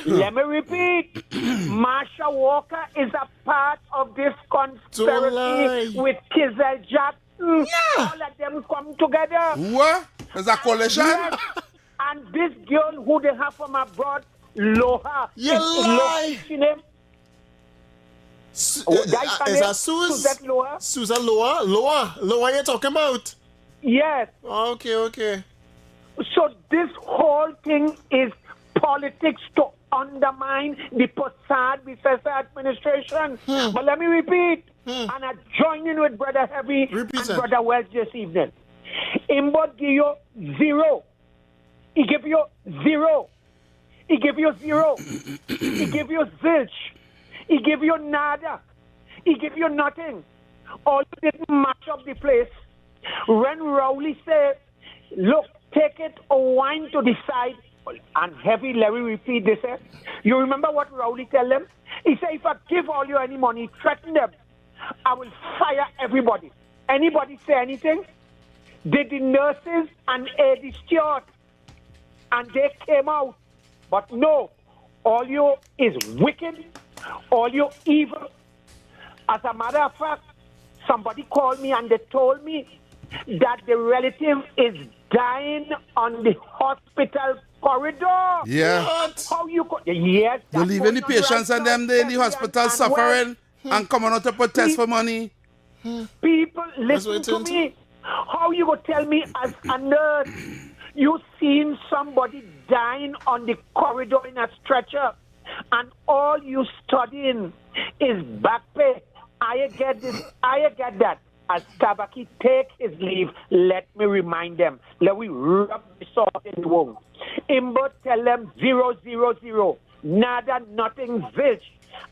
Let me repeat. Marsha Walker is a part of this conspiracy with Kizelle Jackson. Yeah. All of them come together. What? Is that coalition? Yes. And this girl who they have from abroad, Loha. You lie. Is that Suzette Loha? Susan Loha? Loha you talking about? Yes. Okay. So this whole thing is politics to undermine the Possad Bethesda administration. But let me repeat, and I join in with Brother Heavy and Brother Welch this evening. Imbot give you 0. He give you 0. He give you 0. He give you zilch. He give you nada. He give you nothing. All you didn't match up the place. When Rowley said, look, take it or wine to decide, and Heavy, let me repeat this. You remember what Rowley tell them? He said, if I give all you any money, threaten them, I will fire everybody. Anybody say anything? Did the nurses and Eddie Stewart, and they came out. But no, all you is wicked, all you evil. As a matter of fact, somebody called me and they told me that the relative is dying on the hospital corridor. Yeah. What? How you yes. You leaving the patients and them there in the hospital suffering and coming out to protest for money. People, listen to me. How you go tell me as a nurse you seen somebody dying on the corridor in a stretcher and all you studying is back pay? I get this. I get that. As Tabaki take his leave, let me remind them. Let we rub the salt in the wound. Imber tell them 000. Nada, nothing, zilch.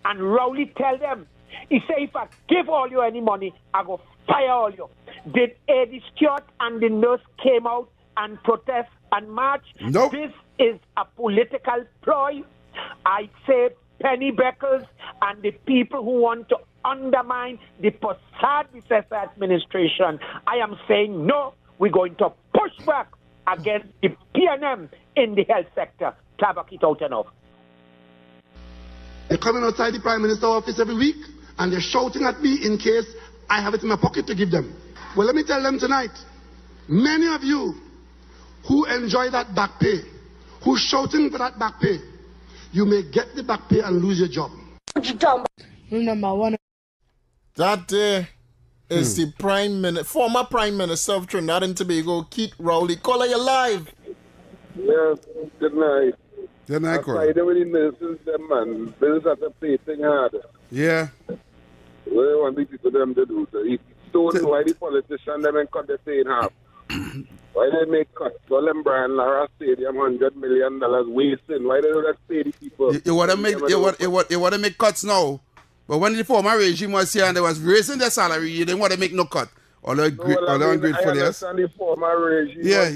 And Rowley tell them, he say, if I give all you any money, I go fire all you. Did Eddie Stewart and the nurse came out and protest and march? Nope. This is a political ploy. I say Penny Beckers and the people who want to undermine the Possad Bethesda administration. I am saying no, we're going to push back against the PNM in the health sector. Tabak it out enough. They're coming outside the Prime Minister's office every week and they're shouting at me in case I have it in my pocket to give them. Well, let me tell them tonight, many of you who enjoy that back pay, who's shouting for that back pay, you may get the back pay and lose your job. Number one. That day, is the former Prime Minister of Trinidad and Tobago, Keith Rowley. Caller, you live. Yes, good night. Good night, Caller. I don't really listen to them, man. Business have to play thing hard. Yeah. What do you want the people them to do? So if don't know why the politicians them and cut the pay in half. Why they make cuts? Solemn Brian Lara Stadium, $100 million wasting. Why they don't pay the people? You want to make cuts now, but when the former regime was here and they was raising their salary, you didn't want to make no cut. All ungrateful, I yes. understand the former regime. Yeah.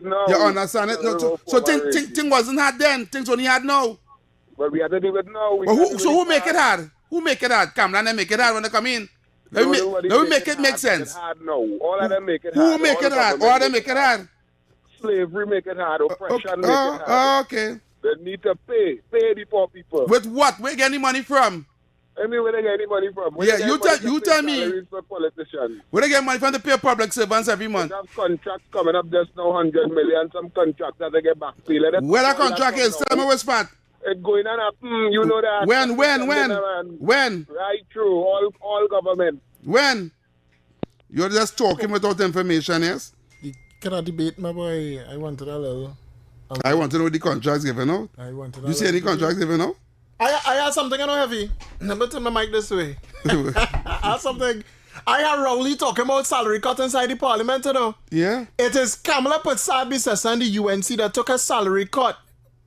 Now. You understand it? No, so thing wasn't hard then. Things only hard now. But we have to do it now. Who make it hard? Who make it hard? Cameron, they make it hard when they come in. Let me make it make sense. All of them make it hard. Who make it hard? All of them make it hard. Slavery make it hard. Oppression make it hard. Okay. They need to pay the poor people. With what? Where you get any money from? Where they get any money from? You tell me. For politicians. Where they get money from to pay public servants every month? They have contracts coming up just now, 100 million. Some contracts that they get back pay. Where that contract is? Tell me which part. It's going on up. You know that. When? Right through all government. When? You're just talking without information, yes? You cannot debate, my boy. I wanted a little. I want to know the contracts given out. You see any contracts given out? I have something I know heavy. Let me turn my mic this way. I have something. I heard Rowley talking about salary cut inside the parliament, you know. Yeah. It is Kamala Patsai and the UNC that took a salary cut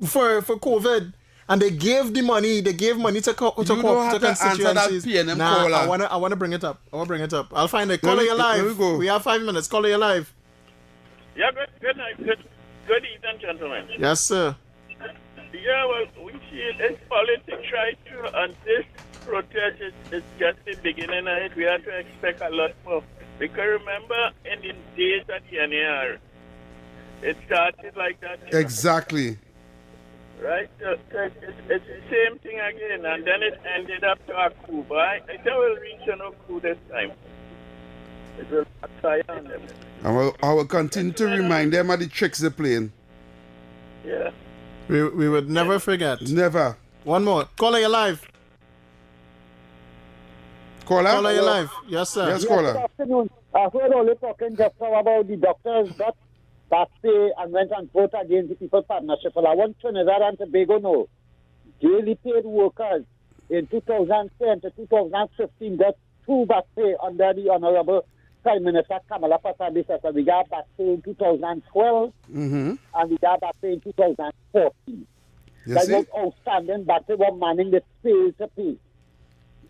for COVID. And they gave money to constituencies. I want to bring it up. I'll find it. Caller, you live. We have 5 minutes. Caller, you live. Yeah, good night. Good evening, gentlemen. Yes, sir. Yeah, well, we see it as politics right through, and this protest is just the beginning of it. We have to expect a lot more. Because remember, in the days at the NAR, it started like that. Exactly. Right? It's the same thing again, and then it ended up to a coup. But I think we'll reach no coup this time. It will backfire on them. I will continue to remind them of the tricks they're playing. Yeah. We would never forget. Never. One more. Caller, you live. Caller, you live. Yes, sir. Yes, caller. Good afternoon. I heard only talking just now about the doctors got back pay and went and vote against the People's Partnership. Well, I want Trinidad and Tobago know daily paid workers in 2010 to 2015 got two back pay under the Honorable Prime Minister Kamala Patsai. We got back pay in 2012 and we got back pay in 2014. That was outstanding back pay were manning the pay to pay.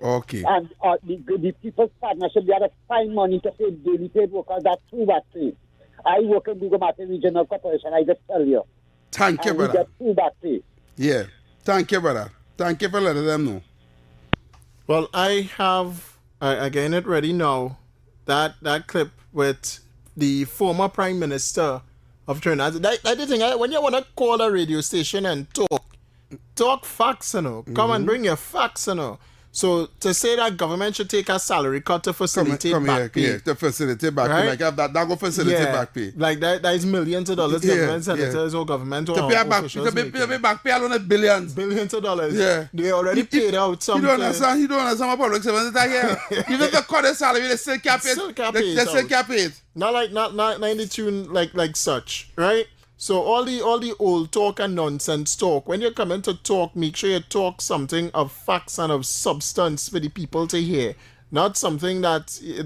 Okay. And the People's Partnership, they had to find money to pay daily paid workers. That's two back pay. I work in Google Martin Regional Corporation, I just tell you. Thank you, brother. We get two back pay. Yeah. Thank you, brother. Thank you for letting them know. Well, I have, again, it ready now, that clip with the former Prime Minister of Trinidad. That's the thing, when you want to call a radio station and talk facts, you know. Come and bring your facts, you know. So to say that government should take a salary cut to facilitate back pay. Yeah, to facilitate back pay. Like that go facilitate back pay. Like that is millions of dollars government senators or government or officials making. To pay back pay alone billions. Billions of dollars. Yeah. They already paid out something. You don't understand what public servants are here. Even the cut the salary, they still cap it. They still cap it. Not 92 like such, right? So all the old talk and nonsense talk, when you come in to talk, make sure you talk something of facts and of substance for the people to hear. Not something that you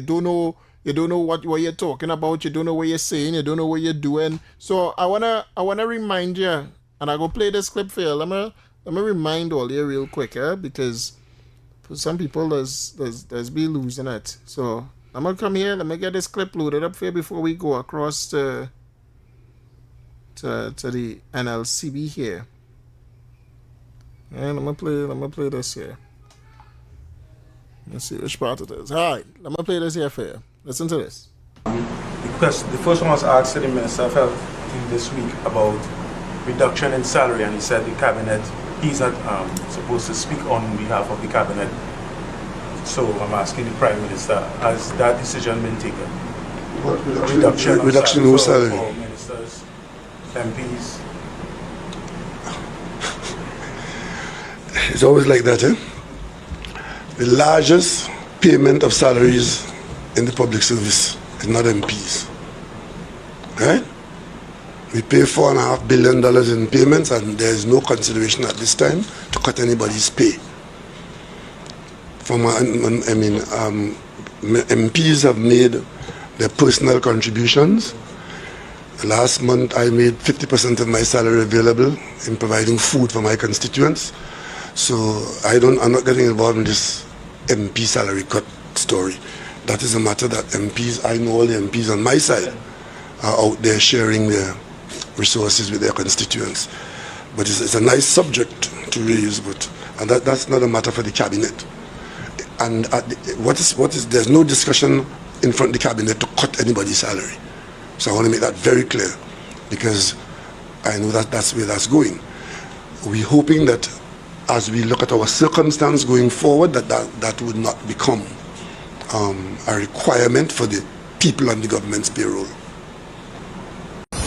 don't know what you're talking about, you don't know what you're saying, you don't know what you're doing. So I wanna remind you, and I go play this clip for you. Let me remind all you real quick, because for some people there's be losing it. So I'm gonna come here, let me get this clip loaded up for you before we go across to the NLCB here. And I'm gonna play this here. Let's see which part it is. Alright, I'm gonna play this here for you. Listen to this. The first one was asked to the Minister of Health this week about reduction in salary, and he said the cabinet, he's not supposed to speak on behalf of the cabinet. So I'm asking the Prime Minister, has that decision been taken? What reduction in salary? For ministers, MPs. It's always like that, eh? The largest payment of salaries in the public service is not MPs. Right? We pay $4.5 billion in payments, and there is no consideration at this time to cut anybody's pay. MPs have made their personal contributions. Last month, I made 50% of my salary available in providing food for my constituents. So I'm not getting involved in this MP salary cut story. That is a matter that MPs, I know all the MPs on my side are out there sharing their resources with their constituents. But it's a nice subject to raise, and that's not a matter for the cabinet. And there's no discussion in front of the cabinet to cut anybody's salary. So I want to make that very clear, because I know that's where that's going. We're hoping that as we look at our circumstance going forward, that would not become a requirement for the people on the government's payroll.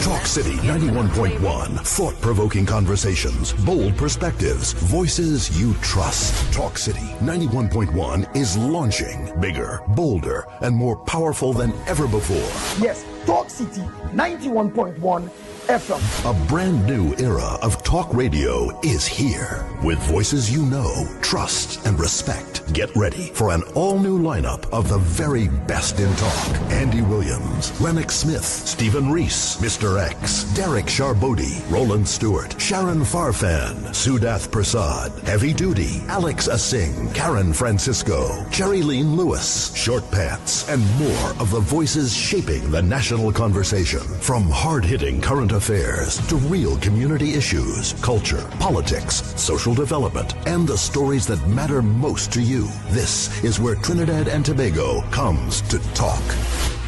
Talk City 91.1. Thought-provoking conversations, bold perspectives, voices you trust. Talk City 91.1 is launching bigger, bolder, and more powerful than ever before. Yes, Talk City 91.1 FM. A brand new era of talk radio is here. With voices you know, trust, and respect. Get ready for an all-new lineup of the very best in talk. Andy Williams, Lennox Smith, Stephen Reese, Mr. X, Derek Charbodi, Roland Stewart, Sharon Farfan, Sudath Prasad, Heavy Duty, Alex Asing, Karen Francisco, Jerry Lean Lewis, Short Pants, and more of the voices shaping the national conversation. From hard-hitting current affairs to real community issues, culture, politics, social development, and the stories that matter most to you. This is where Trinidad and Tobago comes to talk.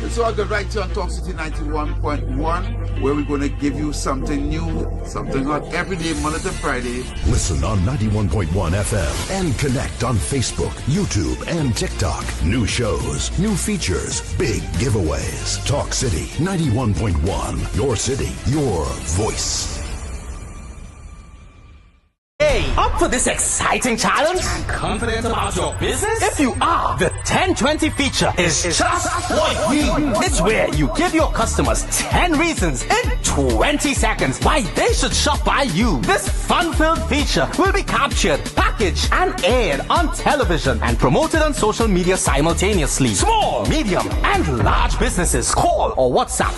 It's all good right here on Talk City 91.1, where we're going to give you something new, something hot every day, Monday to Friday. Listen on 91.1 FM and connect on Facebook, YouTube, and TikTok. New shows, new features, big giveaways. Talk City 91.1. Your city, your voice. Hey, up for this exciting challenge? Confident about your business? If you are, the 1020 feature is just for you. It's where you give your customers 10 reasons in 20 seconds why they should shop by you. This fun-filled feature will be captured, packaged, and aired on television and promoted on social media simultaneously. Small, medium, and large businesses call or WhatsApp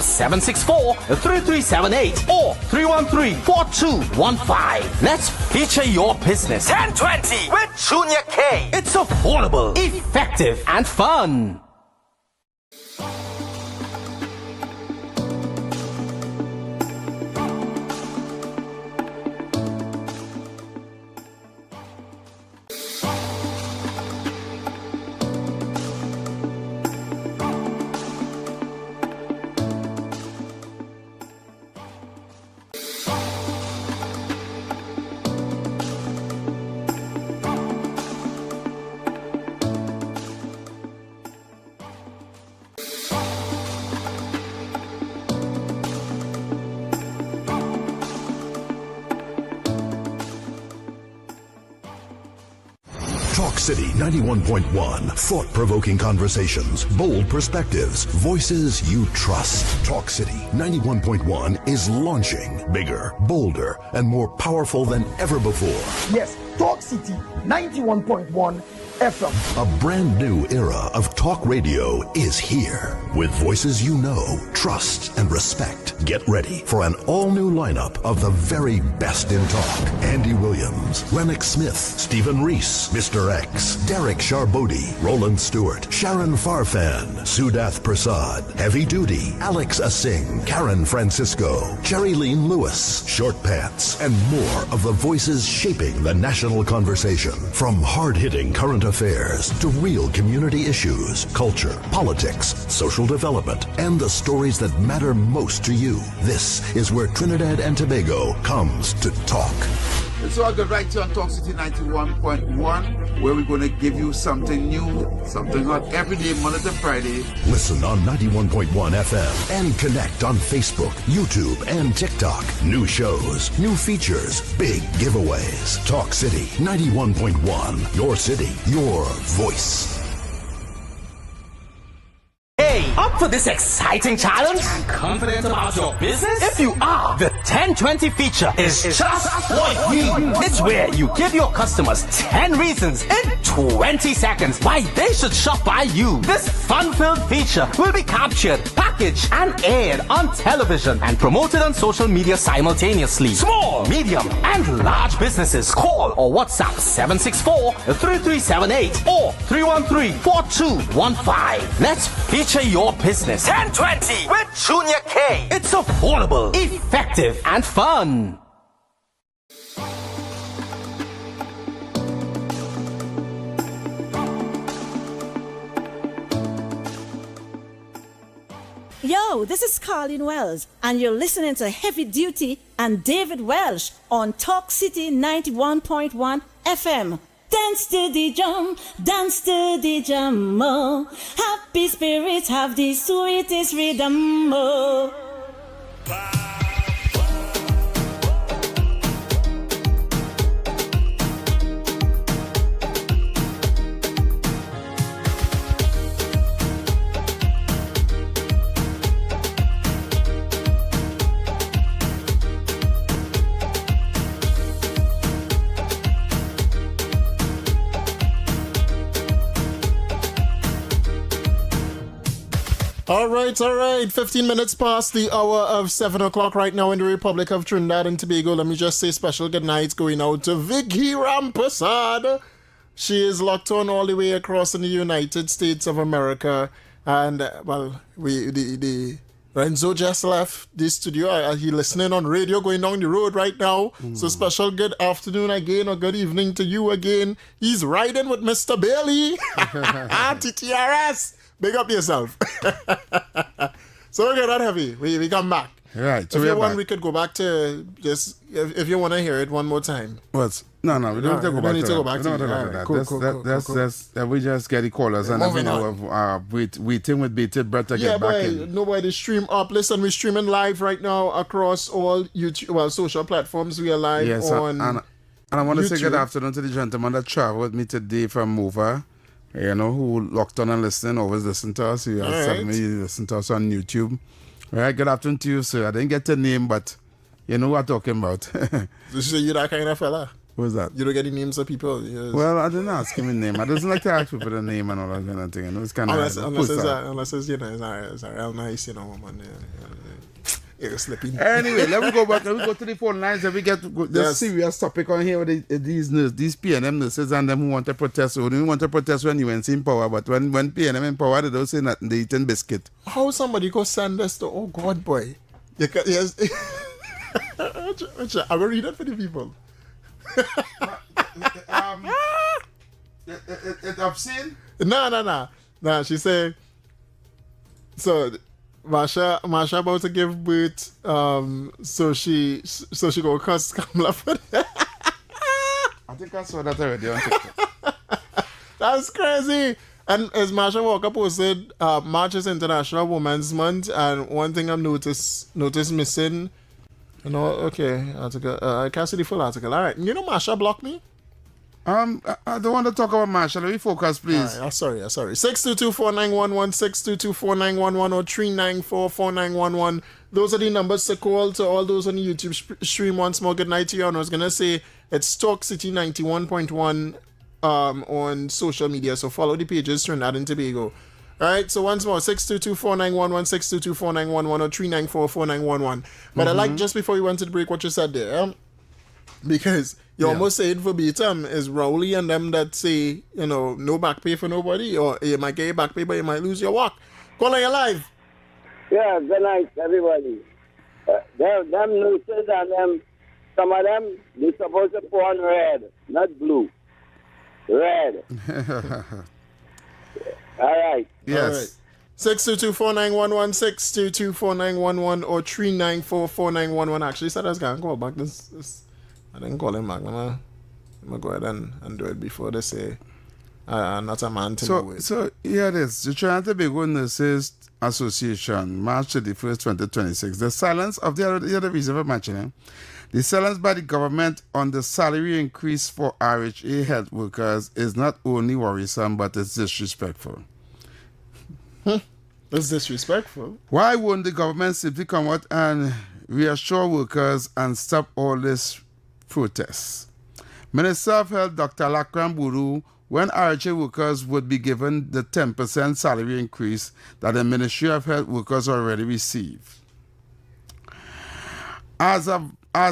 764-3378 or 313-4215. Let's feature your business. 1020 with Junior K. It's affordable, effective, and fun. Talk City 91.1. Thought-provoking conversations, bold perspectives, voices you trust. Talk City 91.1 is launching bigger, bolder, and more powerful than ever before. Yes, Talk City 91.1 FM. A brand new era of talk radio is here. With voices you know, trust, and respect. Get ready for an all-new lineup of the very best in talk. Andy Williams, Lennox Smith, Stephen Reese, Mr. X, Derek Charbodi, Roland Stewart, Sharon Farfan, Sudath Prasad, Heavy Duty, Alex Asing, Karen Francisco, Jerry Lean Lewis, Short Pants, and more of the voices shaping the national conversation. From hard-hitting current affairs to real community issues, culture, politics, social development, and the stories that matter most to you. This is where Trinidad and Tobago comes to talk. It's all good right here on Talk City 91.1, where we're going to give you something new, something hot every day, Monday to Friday. Listen on 91.1 FM and connect on Facebook, YouTube, and TikTok. New shows, new features, big giveaways. Talk City 91.1. Your city, your voice. Up for this exciting challenge? Confident about your business? If you are, the 1020 feature is just what you need. It's where you give your customers 10 reasons in 20 seconds why they should shop by you. This fun-filled feature will be captured, packaged, and aired on television and promoted on social media simultaneously. Small, medium, and large businesses call or WhatsApp 764-3378 or 313-4215. Let's feature your business. 1020 with Junior K. It's affordable, effective, and fun. Yo, this is Colleen Wells, and you're listening to Heavy Duty and David Welsh on Talk City 91.1 FM. Dance to the drum, oh. Happy spirits have the sweetest rhythm, oh. All right. 15 minutes past the hour of 7 o'clock right now in the Republic of Trinidad and Tobago. Let me just say special good nights going out to Vicky Rampasad. She is locked on all the way across in the United States of America. And, the Renzo just left the studio. He listening on radio going down the road right now. So special good afternoon again or good evening to you again. He's riding with Mr. Bailey. TTRS. Big up yourself. So okay, not heavy. We come back. Right. So if you want, we could go back to just if you want to hear it one more time. What? No, we don't need to go back to that. Cool. We just get the callers and waiting with bated breath to get back in. Nobody stream up. Listen, we're streaming live right now across all YouTube, social platforms. We are live on. And I want to say good afternoon to the gentleman that traveled with me today from Mova. Who locked on and listening, always listen to us. You listen to us on YouTube. All right, good afternoon to you, sir. I didn't get your name, but you know what I'm talking about. So you that kind of fella? Who's that? You don't get the names of people? Yes. Well, I didn't ask him his name. I doesn't like to ask people the name and all that kind of thing. It's kind of unless it's it's real nice, man. Anyway, let me go back. Let me go to the phone lines and we get this serious topic on here with these PNM nurses and them who want to protest. So they want to protest when UNC in power, but when PNM in power, they don't say nothing. They eating biscuit. How somebody go send us to? Oh God, boy! Yes. I will read that for the people. Obscene? No. She said so. Masha about to give birth, so she go cuss Kamala for that. I think I saw that already on TikTok. That's crazy. And as Masha Walker posted, March is International Women's Month, and one thing I've noticed missing, article. I can't see the full article. All right, Masha blocked me. I don't want to talk about Marshall. Let me focus, please. Right, sorry. 622-4911, 622-4911, or 394-4911. Those are the numbers to call to all those on the YouTube stream. Once more, good night to you. And I was going to say, it's Talk City 91.1 on social media. So follow the pages, Trinidad and Tobago. All right, so once more, 622-4911, 622-4911, or 394-4911. But I like, just before you went to the break, what you said there. Because you almost say it verbatim is Rowley and them that say, no back pay for nobody, or you might get your back pay, but you might lose your work. Call on your live. Yeah, good night, everybody. Them nurses and them, some of them, they're supposed to put on red, not blue. Red. All right. Yes. 622-4911, 622-4911, or 394-4911. Actually, said I was going to call back this. I didn't call him back. I'm going to go ahead and do it before they say I'm not a man to know it. So, here it is. The Trinidad and Tobago Nurses Association, March 31st, 2026. The silence of the other reason for mentioning, the silence by the government on the salary increase for RHA health workers is not only worrisome, but it's disrespectful. It's disrespectful. Why won't the government simply come out and reassure workers and stop all this protests? Minister of Health Dr. Lakram Buru, when RHA workers would be given the 10% salary increase that the Ministry of Health workers already receive. As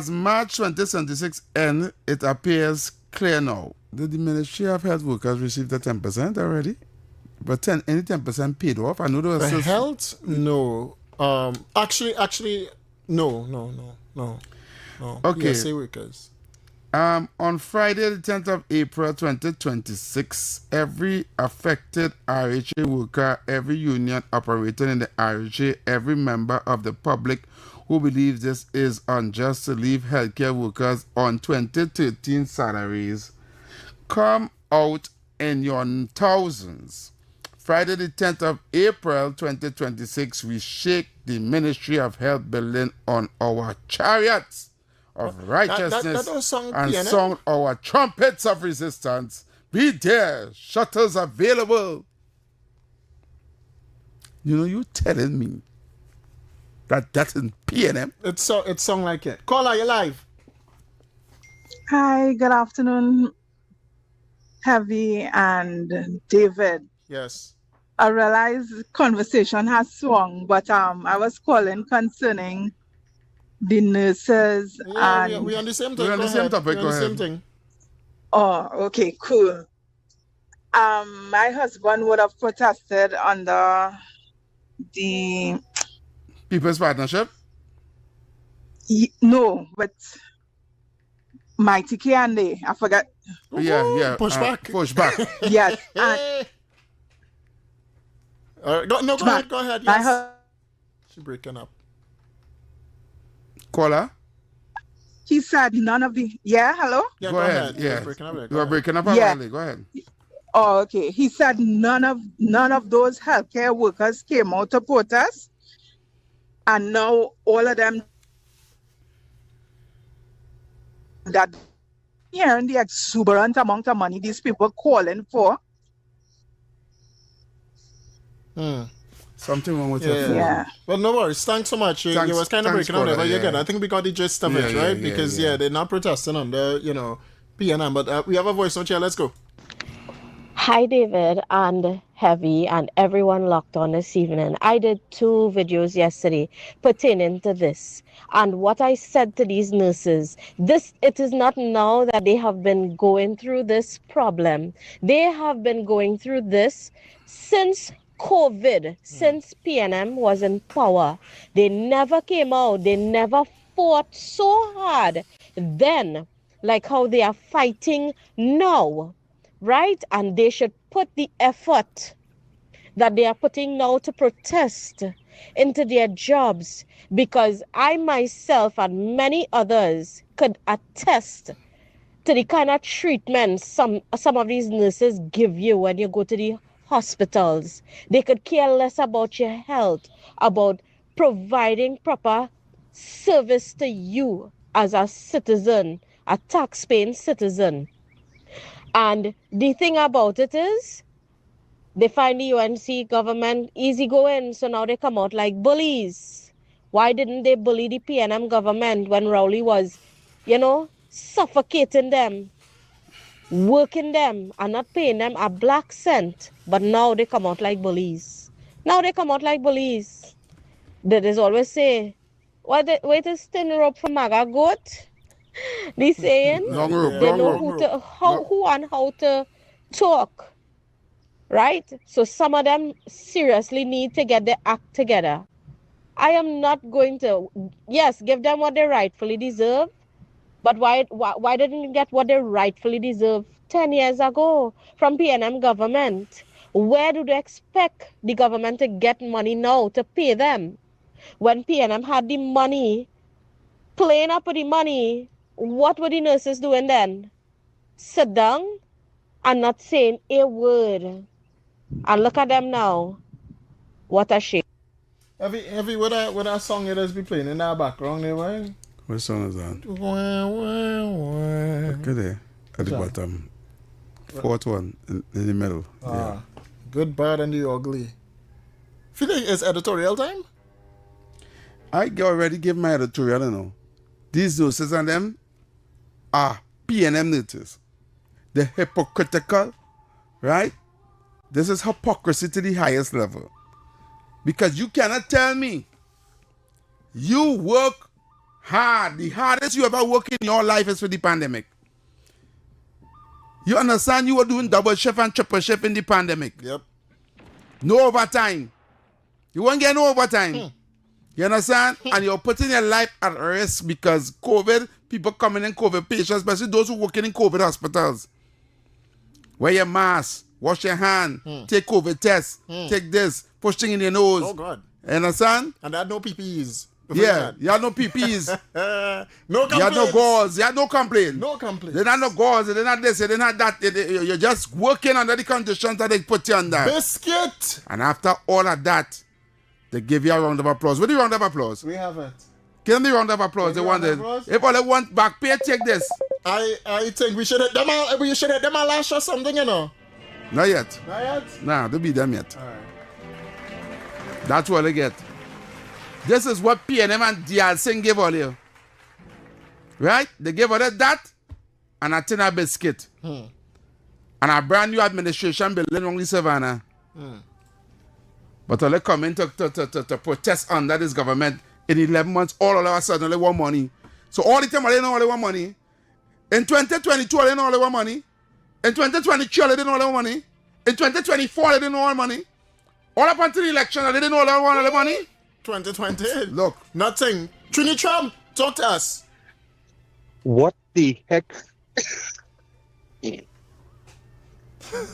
March 2026 end, it appears clear now. Did the Ministry of Health workers receive the 10% already? But any 10% paid off? I know there was the health? No. Actually, no. Okay. PSA workers. On Friday, the 10th of April 2026, every affected RHA worker, every union operating in the RHA, every member of the public who believes this is unjust to leave healthcare workers on 2013 salaries, come out in your thousands. Friday, the 10th of April 2026, we shake the Ministry of Health building on our chariots of righteousness and sound our trumpets of resistance. Be there, shutters available. You know, you telling me that's in PNM? It sound like it. Caller, you live. Hi, good afternoon, Heavy and David. Yes. I realize conversation has swung, but I was calling concerning the nurses and... We're on the same thing. We're on the same topic. We're on the same thing. Oh, okay, cool. My husband would have protested under the... People's Partnership? No, but Mighty Kiande, I forgot. Yeah. Pushback. Yes. Go ahead. Yes. She's breaking up. Caller? He said none of the... Yeah, hello? Yeah, go ahead. Yeah. You are breaking up. Yeah. Go ahead. Oh, okay. He said none of those healthcare workers came out to protest. And now all of them that hearing the exuberant amount of money these people calling for. Something wrong with your phone. Yeah. Well, no worries. Thanks so much. You was kind of breaking out there, but you're good. I think we got the gist of it, right? Because they're not protesting under, PNM. But we have a voice note here. Let's go. Hi, David and Heavy and everyone locked on this evening. I did 2 videos yesterday pertaining to this. And what I said to these nurses, it is not now that they have been going through this problem. They have been going through this since COVID, since PNM was in power. They never came out. They never fought so hard then, like how they are fighting now. Right? And they should put the effort that they are putting now to protest into their jobs, because I myself and many others could attest to the kind of treatment some of these nurses give you when you go to the hospitals. They could care less about your health, about providing proper service to you as a citizen, a tax-paying citizen. And the thing about it is, they find the UNC government easygoing, so now they come out like bullies. Why didn't they bully the PNM government when Rowley was, suffocating them, working them, and not paying them a black cent? But now they come out like bullies. There's always say, wait a thin rope for maga goat? They saying they know how to talk, right? So some of them seriously need to get their act together. I am not going to, give them what they rightfully deserve, but why didn't you get what they rightfully deserve 10 years ago from PNM government? Where do they expect the government to get money now to pay them? When PNM had the money, playing up with the money, what were the nurses doing then? Sit down and not saying a word. And look at them now. What a shame. Heavy, what that song you just be playing in our background there, right? What song is that? Look at there. At the bottom. 4th one in the middle. Good, bad, and the ugly. Feeling it's editorial time? I already give my editorial, you know. These nurses and them are PNM nurses. They're hypocritical, right? This is hypocrisy to the highest level. Because you cannot tell me you work hard. The hardest you ever work in your life is for the pandemic. You understand you were doing double shift and triple shift in the pandemic. Yep. No overtime. You won't get no overtime. You understand? And you're putting your life at risk because COVID, people coming in COVID patients, especially those who working in COVID hospitals. Wear your mask, wash your hand, take COVID tests, take this, push thing in your nose. Oh, God. You understand? And I had no PPEs. Yeah, you had no PPs. No complaints. You had no gauze. You had no complaint. No complaints. They had no gauze. They didn't have this. They didn't have that. You're just working under the conditions that they put you under. Biscuit. And after all of that, they give you a round of applause. What do you round of applause? We have it. Give them the round of applause. They wanted. If all they want back pay, take this. I think we should have them all. We should have them all last or something, you know. Not yet. Not yet. Nah, don't be them yet. All right. That's what they get. This is what PNM and DRC give all you. Right? They give all that and a tin of biscuit. And a brand new administration building only Savannah. But all they come in to protest under this government in 11 months, all of a sudden they want money. So all the time they know all they want money. In 2022, they know all they want money. In 2023, they didn't know all they want money. In 2024, they didn't know all money. All up until the election, they didn't know all they want all the money. 2020. Look. Nothing. Trini Trump, talk to us. What the heck?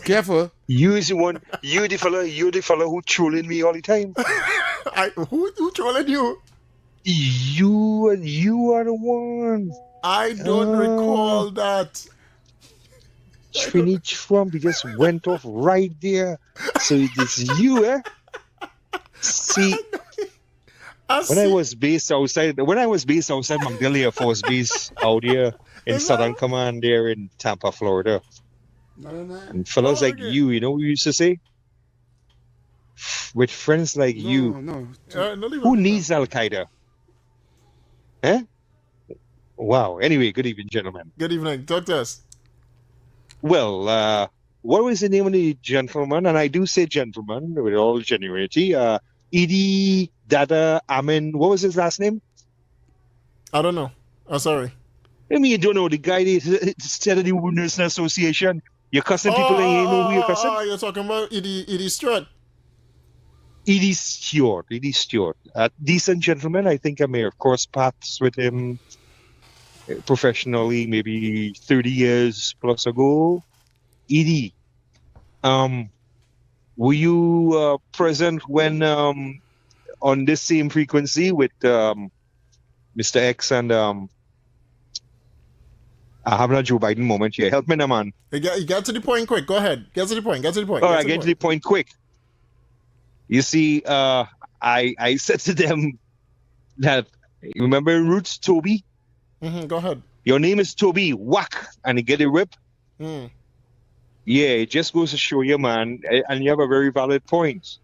Careful. You the fellow who trolling me all the time. Who trolling you? You are the one. I don't recall that. Trini Trump, he just went off right there. So it's you, eh? See, when I was based outside Magdala Air Force Base out here in Southern Command there in Tampa, Florida. And fellas like you know what we used to say? With friends like you, who needs Al-Qaeda? Eh? Wow. Anyway, good evening, gentlemen. Good evening. Talk to us. Well, what was the name of the gentleman? And I do say gentleman with all genuinity. Edie Dada Amin. What was his last name? I don't know. I'm sorry. I mean, you don't know. The guy said the Nursing Association. You're cussing people and you know who you're cussing? Oh, you're talking about Edie Stewart. Edie Stewart. A decent gentleman. I think I may have crossed paths with him professionally maybe 30 years plus ago. Edie, were you present when on this same frequency with Mr. X and I have a Joe Biden moment here. Help me now, man. You get to the point quick. Go ahead. Get to the point. All right, get to the point quick. You see, I said to them that, remember Roots, Toby? Go ahead. Your name is Toby. Whack. And you get a rip. Yeah, it just goes to show you, man. And you have a very valid point.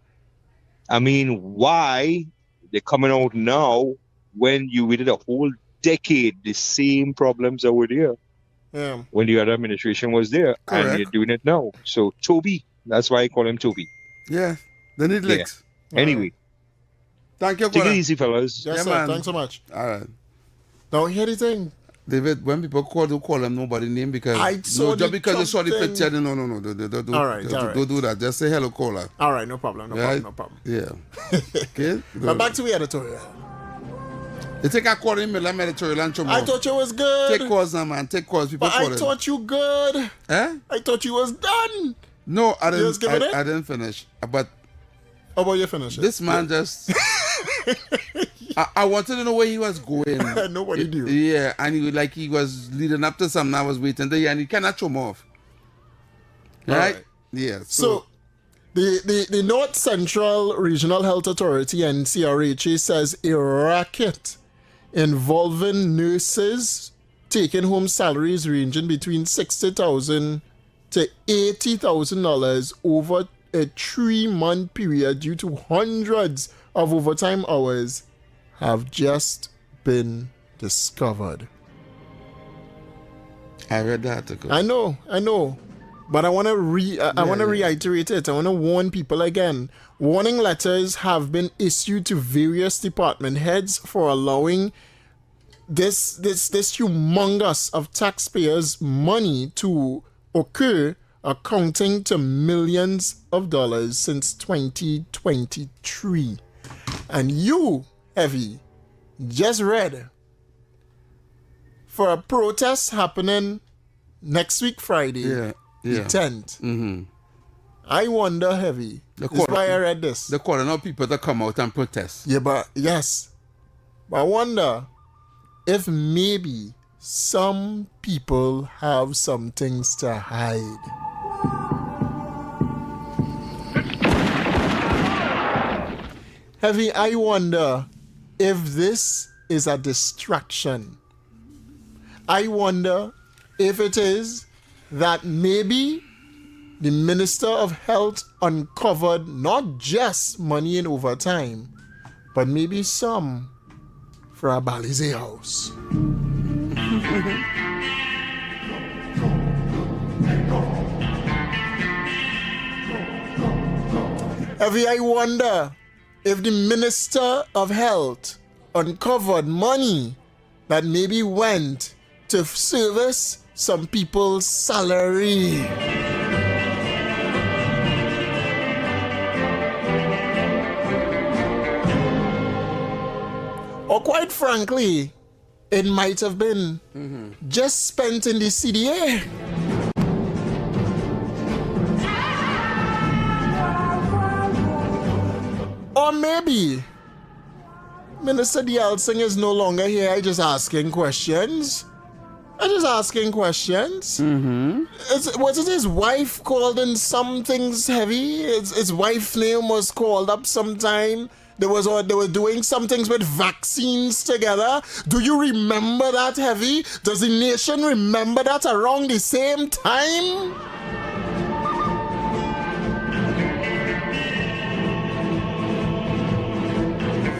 I mean, why they're coming out now when you waited a whole decade, the same problems that were there when the other administration was there. Correct. And you're doing it now. So, Toby, that's why I call him Toby. Yeah, they need legs. Yeah. Anyway. Thank you, take it easy, fellas. Yes, sir. Man. Thanks so much. All right. Now, hear the thing. David, when people don't call them nobody name because just because you saw the picture, no. Don't do that. Just say hello, caller. All right, no problem. No problem. Yeah. Okay. But back to the editorial. You take a call in the editorial and I thought you was good. Take calls now, man. Take calls. People but I thought you good. Eh? I thought you was done. No, I didn't. I didn't finish. But how about you finish it? This man just. I wanted to know where he was going. Nobody knew. Yeah, and he was leading up to something. I was waiting there, and he cannot show him off. Right? Yeah. So the North Central Regional Health Authority and CRHA says a racket involving nurses taking home salaries ranging between $60,000 to $80,000 over a 3-month period due to hundreds of overtime hours have just been discovered. I read the article. I know. But I want to reiterate it. I want to warn people again. Warning letters have been issued to various department heads for allowing this humongous of taxpayers' money to occur, accounting to millions of dollars since 2023. And you, Heavy, just read for a protest happening next week Friday, the 10th. Mm-hmm. I wonder, Heavy, this is why I read this. They're calling out people to come out and protest. Yeah, but I wonder if maybe some people have some things to hide. Heavy, I wonder if this is a distraction. I wonder if it is that maybe the Minister of Health uncovered not just money in overtime, but maybe some for a Balize house. Heavy, I wonder if the Minister of Health uncovered money that maybe went to service some people's salary. Or quite frankly, it might have been just spent in the CDA. Or maybe Minister Dialsing is no longer here. I'm just asking questions. Mm-hmm. Was it his wife called in some things, Heavy? His wife's name was called up sometime. They were doing some things with vaccines together. Do you remember that, Heavy? Does the nation remember that around the same time?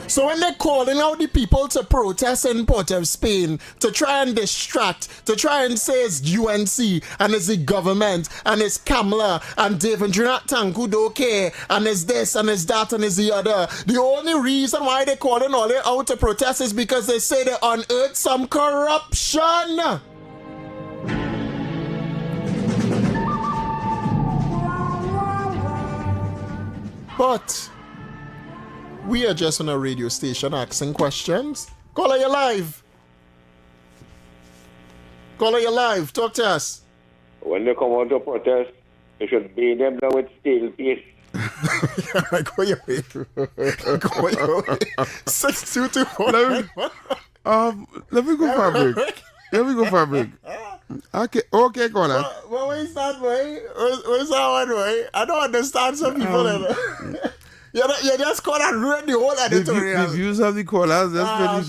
So when they're calling out the people to protest in Port of Spain, to try and distract, to try and say it's UNC, and it's the government, and it's Kamala, and David Tanku don't care, and it's this, and it's that, and it's the other. The only reason why they're calling all it out to protest is because they say they unearthed some corruption. But we are just on a radio station asking questions. Caller, you're live. Talk to us. When they come out to protest, you should beat them down with steel piece. Go your way. 622. Let me go for a break. Okay, caller. What is that way? What's that one way? I don't understand some people. You just call and ruin the whole editorial. The views of the callers, just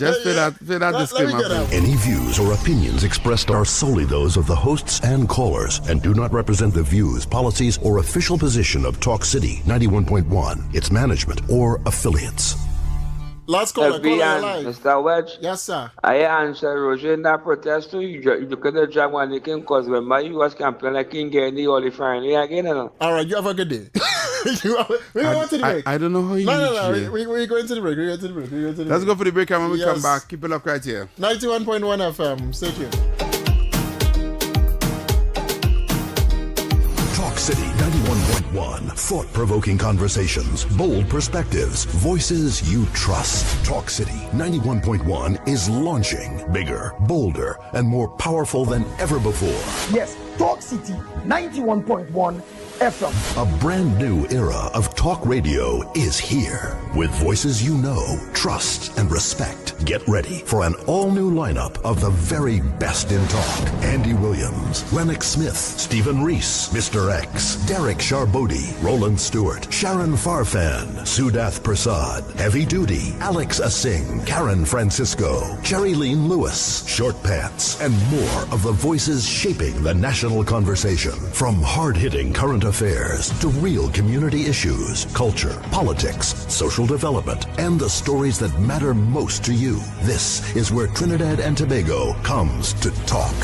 Just play that disclaimer. Any views or opinions expressed are solely those of the hosts and callers and do not represent the views, policies, or official position of Talk City 91.1, its management, or affiliates. Last caller, live. Mr. Welch. Yes, sir. I answer Roger in that protest too. You could have job one again because when my US campaign like King Gandhi or the finally again. All right, you have a good day. We're going to the break. I don't know how you No. We're going to the break. Let's go for the break, and when we come back, keep it up right here. 91.1 FM. Stay tuned. Talk City 91.1. Thought-provoking conversations, bold perspectives, voices you trust. Talk City 91.1 is launching bigger, bolder, and more powerful than ever before. Yes, Talk City 91.1 FM. A brand new era of talk radio is here. With voices you know, trust, and respect. Get ready for an all-new lineup of the very best in talk. Andy Williams, Lennox Smith, Stephen Reese, Mr. X, Derek Charbodi, Roland Stewart, Sharon Farfan, Sudath Prasad, Heavy Duty, Alex Asing, Karen Francisco, Cherry-Leen Lewis, Short Pants, and more of the voices shaping the national conversation. From hard-hitting current affairs to real community issues, culture, politics, social development, and the stories that matter most to you. This is where Trinidad and Tobago comes to talk.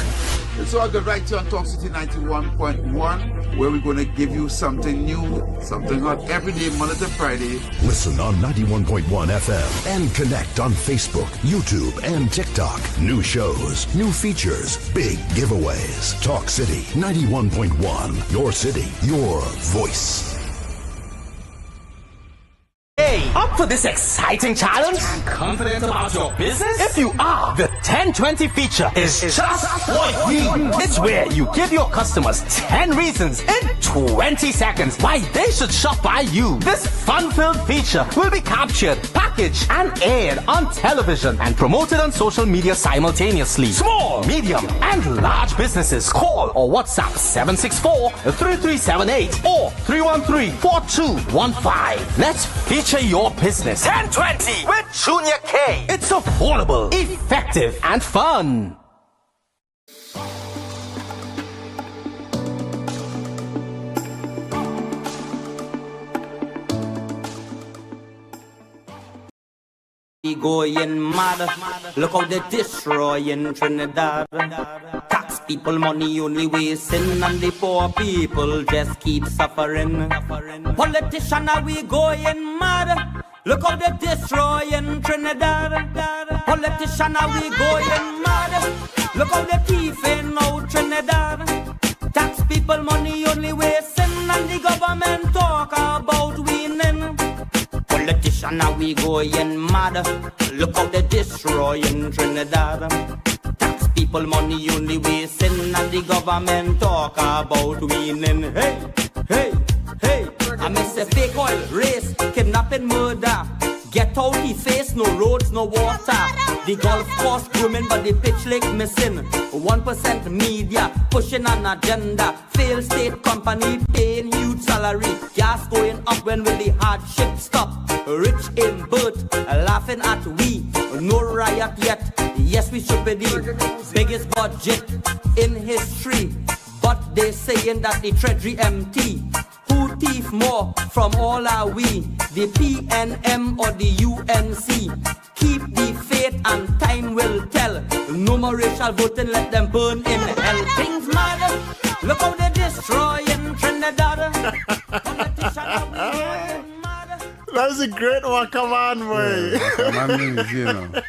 It's all good right here on Talk City 91.1, where we're going to give you something new, something hot every day, Monday to Friday. Listen on 91.1 FM and connect on Facebook, YouTube, and TikTok. New shows, new features, big giveaways. Talk City 91.1. Your city, your voice. Hey, up for this exciting challenge? Confident about your business? If you are, the 1020 feature is just for you. It's where you give your customers 10 reasons in 20 seconds why they should shop by you. This fun-filled feature will be captured, packaged, and aired on television and promoted on social media simultaneously. Small, medium, and large businesses call or WhatsApp 764-3378 or 313-4215. Let's feature your business. 1020 with Junior K. It's affordable, effective, and fun. We going mad. Look how they destroying Trinidad. Tax people money only wasting, and the poor people just keep suffering. Politician, are we going mad? Look how they destroying Trinidad. Politician, are we going mad? Look how they thieving out Trinidad. Tax people money only wasting, and the government talk about winning. Politician, are we going mad? Look how they destroying Trinidad. Tax people money only wasting, and the government talk about winning. Hey, hey, hey! I miss a fake oil race, kidnapping, murder. Get out the face, no roads, no water. The golf course grooming, but the pitch lake missing. 1% media pushing an agenda. Failed state company paying huge salary. Gas going up, when will the hardship stop? Rich in birth, laughing at we. No riot yet. Yes, we should be the biggest budget in history. But they saying that the treasury empty. Who thief more from all are we? The PNM or the UNC? Keep the faith and time will tell. No more racial voting, let them burn in hell. Things matter. Look how they destroying Trinidad. That's a great one. Come on, boy. Yeah,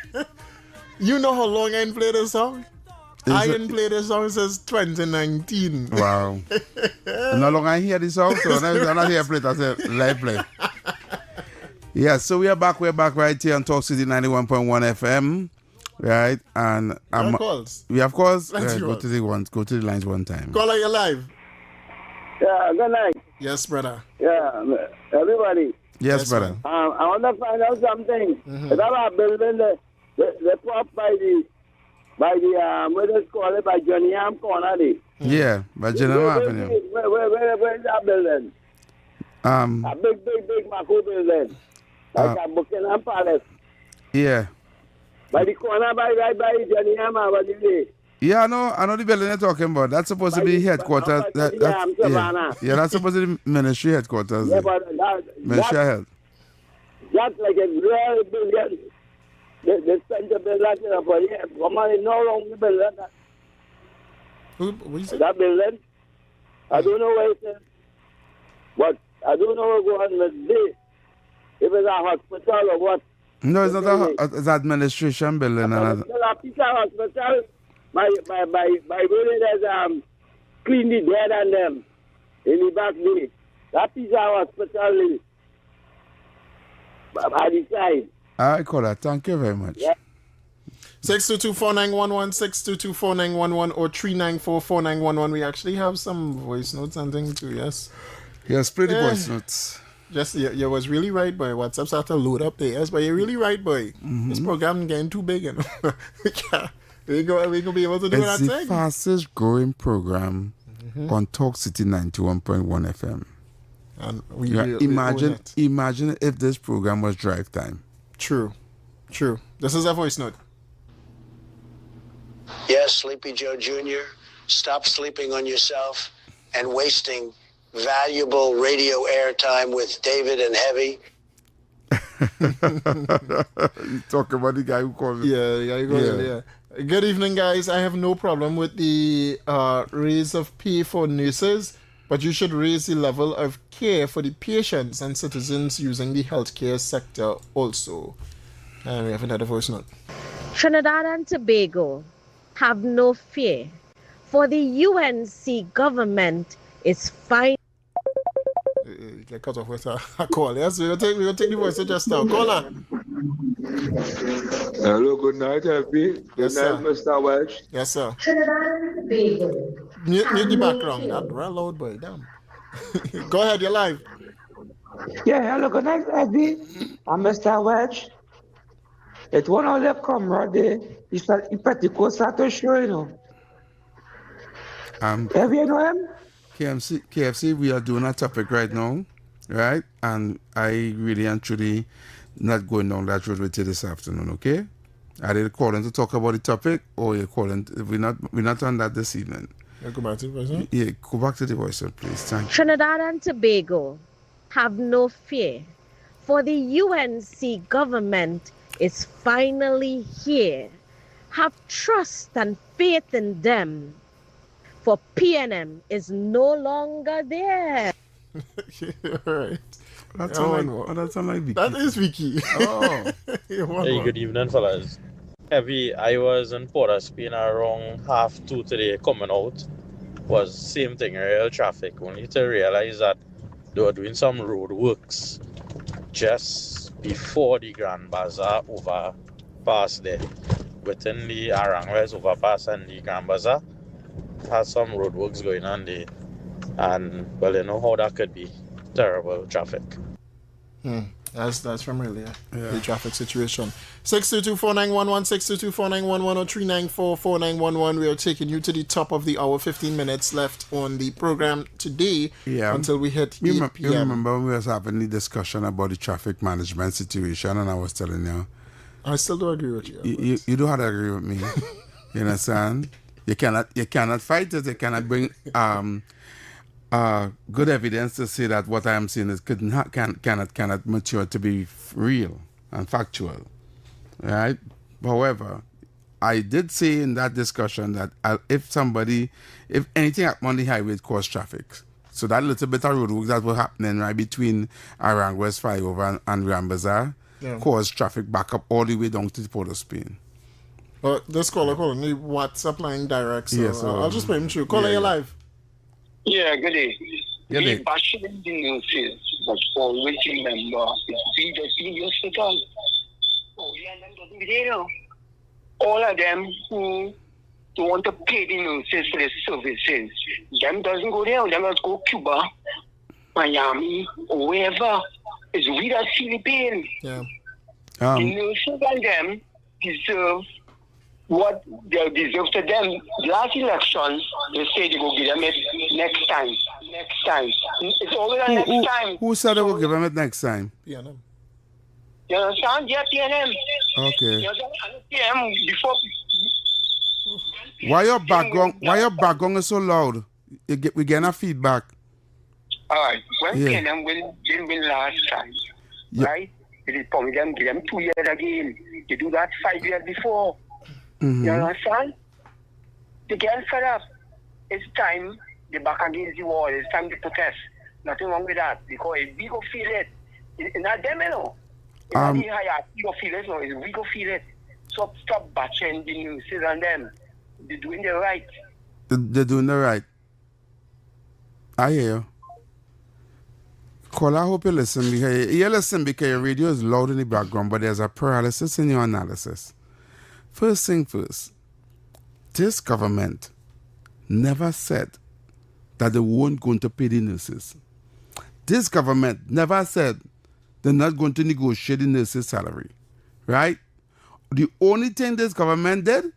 you know how long I ain't played this song? I didn't play this song since 2019. Wow. No longer I hear this song, so I'm not here play it as a live play. Yeah, so we're back right here on Talk City 91.1 FM. Right? And calls. We have calls. Let's Go to the lines one time. Call, are you live? Yeah, good night. Yes, brother. Yeah, everybody. Yes, brother. I want to find out something. Is that a building the prop by the what is called it, by Johnny Am Corner? Yeah, by General Avenue. Where is that building? A big Mako building. Like a Buckingham Palace. Yeah. By the corner, right by Johnny Am, what is it? Yeah, I know the building you're talking about. That's supposed to be headquarters. That's supposed to be ministry headquarters. Yeah, but Ministry of Health. That's like a real building. They spent the building for years. Somebody no longer build that. That building? I don't know where it is. But I don't know what's going on with this. If it's a hospital or what. No, it's not it's administration building. It's a piece of hospital. My building is clean the dead and them in the back there. That piece of hospital by the side. I call that. Thank you very much. Yeah. 622-4911, 622-4911 or 394-4911. We actually have some voice notes and things too, yes? Yes, pretty voice notes. Just, you was really right, boy. WhatsApp started to load up there, yes, but you're really right, boy. Mm-hmm. This program getting too big, you know. we gonna be able to do that thing. It's the fastest growing program on Talk City 91.1 FM. And imagine if this program was drive time. True. This is a voice note. Yes, Sleepy Joe Jr., stop sleeping on yourself and wasting valuable radio airtime with David and Heavy. You talking about the guy who called me? Yeah, the guy who called me, yeah. Good evening, guys. I have no problem with the raise of pay for nurses, but you should raise the level of care for the patients and citizens using the healthcare sector also. And we haven't had a voice note. Trinidad and Tobago, have no fear, for the UNC government is fine. Get cut off with a call. Yes, we'll take the voice just now. Caller. Hello, good night, Happy. Good night, Mr. Welch. Yes, sir. Mute the background. That's real loud, boy. Damn. Go ahead, you're live. Yeah, hello, good night, Happy. I'm Mr. Welch. It one of the comrade. He's pretty close to show, you know. Have you know him? KFC, we are doing a topic right now, right? And I really and truly not going down that road with you this afternoon, okay? Are they calling to talk about the topic, or you're calling? We're not on that this evening. Go back to the voice. Yeah, go back to the voice, please. Thank you. Trinidad and Tobago, have no fear, for the UNC government is finally here. Have trust and faith in them. For PNM is no longer there. Right. That's like Vicky. That is Vicky. Oh. Hey, good evening, fellas. Heavy, I was in Port of Spain around 2:30 today coming out. Was same thing, real traffic. Only to realize that they were doing some road works just before the Grand Bazaar overpass there. Within the Arangwes overpass and the Grand Bazaar. Has some roadworks going on there, and well, you know how that could be terrible traffic. That's familiar. The traffic situation. 622-4911, 622-4911, or 394-4911. We are taking you to the top of the hour. 15 minutes left on the program today. Yeah. Until we hit 8 p.m. You remember when we was having the discussion about the traffic management situation, and I was telling you, I still do agree with you. You don't have to agree with me. You understand? You cannot fight it. You cannot bring good evidence to say that what I am saying is cannot mature to be real and factual, right? However, I did say in that discussion that if anything happened on the highway, it caused traffic. So that little bit of road work that was happening right between Arangwes flyover and Grand Bazaar caused traffic back up all the way down to the Port of Spain. Well, this caller calling me WhatsApp line direct, so yes, I'll just put him through. Caller, you're live. Yeah, good day. Good day. We bashing the nurses, but always remember, we just in the hospital. Doesn't be there now. All of them who don't want to pay the nurses for the services, them doesn't go there, them must go Cuba, Miami, or wherever. It's we that see the pain. Yeah. The nurses and them deserve what they deserve to them. Last election, they say they go give them it next time. It's always the next time. Who said they will give them it next time? PNM. You understand? Yeah, PNM. Okay. You understand? PNM before. Why your background is so loud? We getting a feedback. Alright. When PNM win last time, right? They promise them give them 2 years again. They do that 5 years before. Mm-hmm. You understand? They get fed up. It's time they back against the wall. It's time to protest. Nothing wrong with that. Because if we go feel it, it's not them, you know. It's not the higher. We go feel it, no. It's we go feel it. So stop batching the news on them. They're doing the right. They're doing the right. I hear you. Cole, I hope you listen. You listen because your radio is loud in the background, but there's a paralysis in your analysis. First thing first, this government never said that they weren't going to pay the nurses. This government never said they're not going to negotiate the nurses' salary, right? The only thing this government did,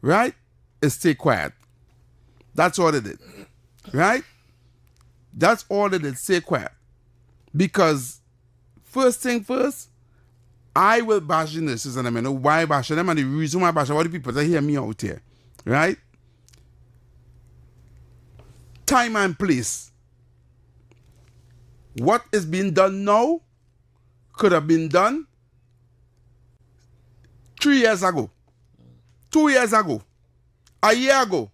right, is stay quiet. That's all they did, right? That's all they did, stay quiet. Because first thing first, I will bash the nurses and I know why I bash them and the reason why I bash them, all the people that hear me out here, right? Time and place what is being done now could have been done 3 years ago, 2 years ago, a year ago.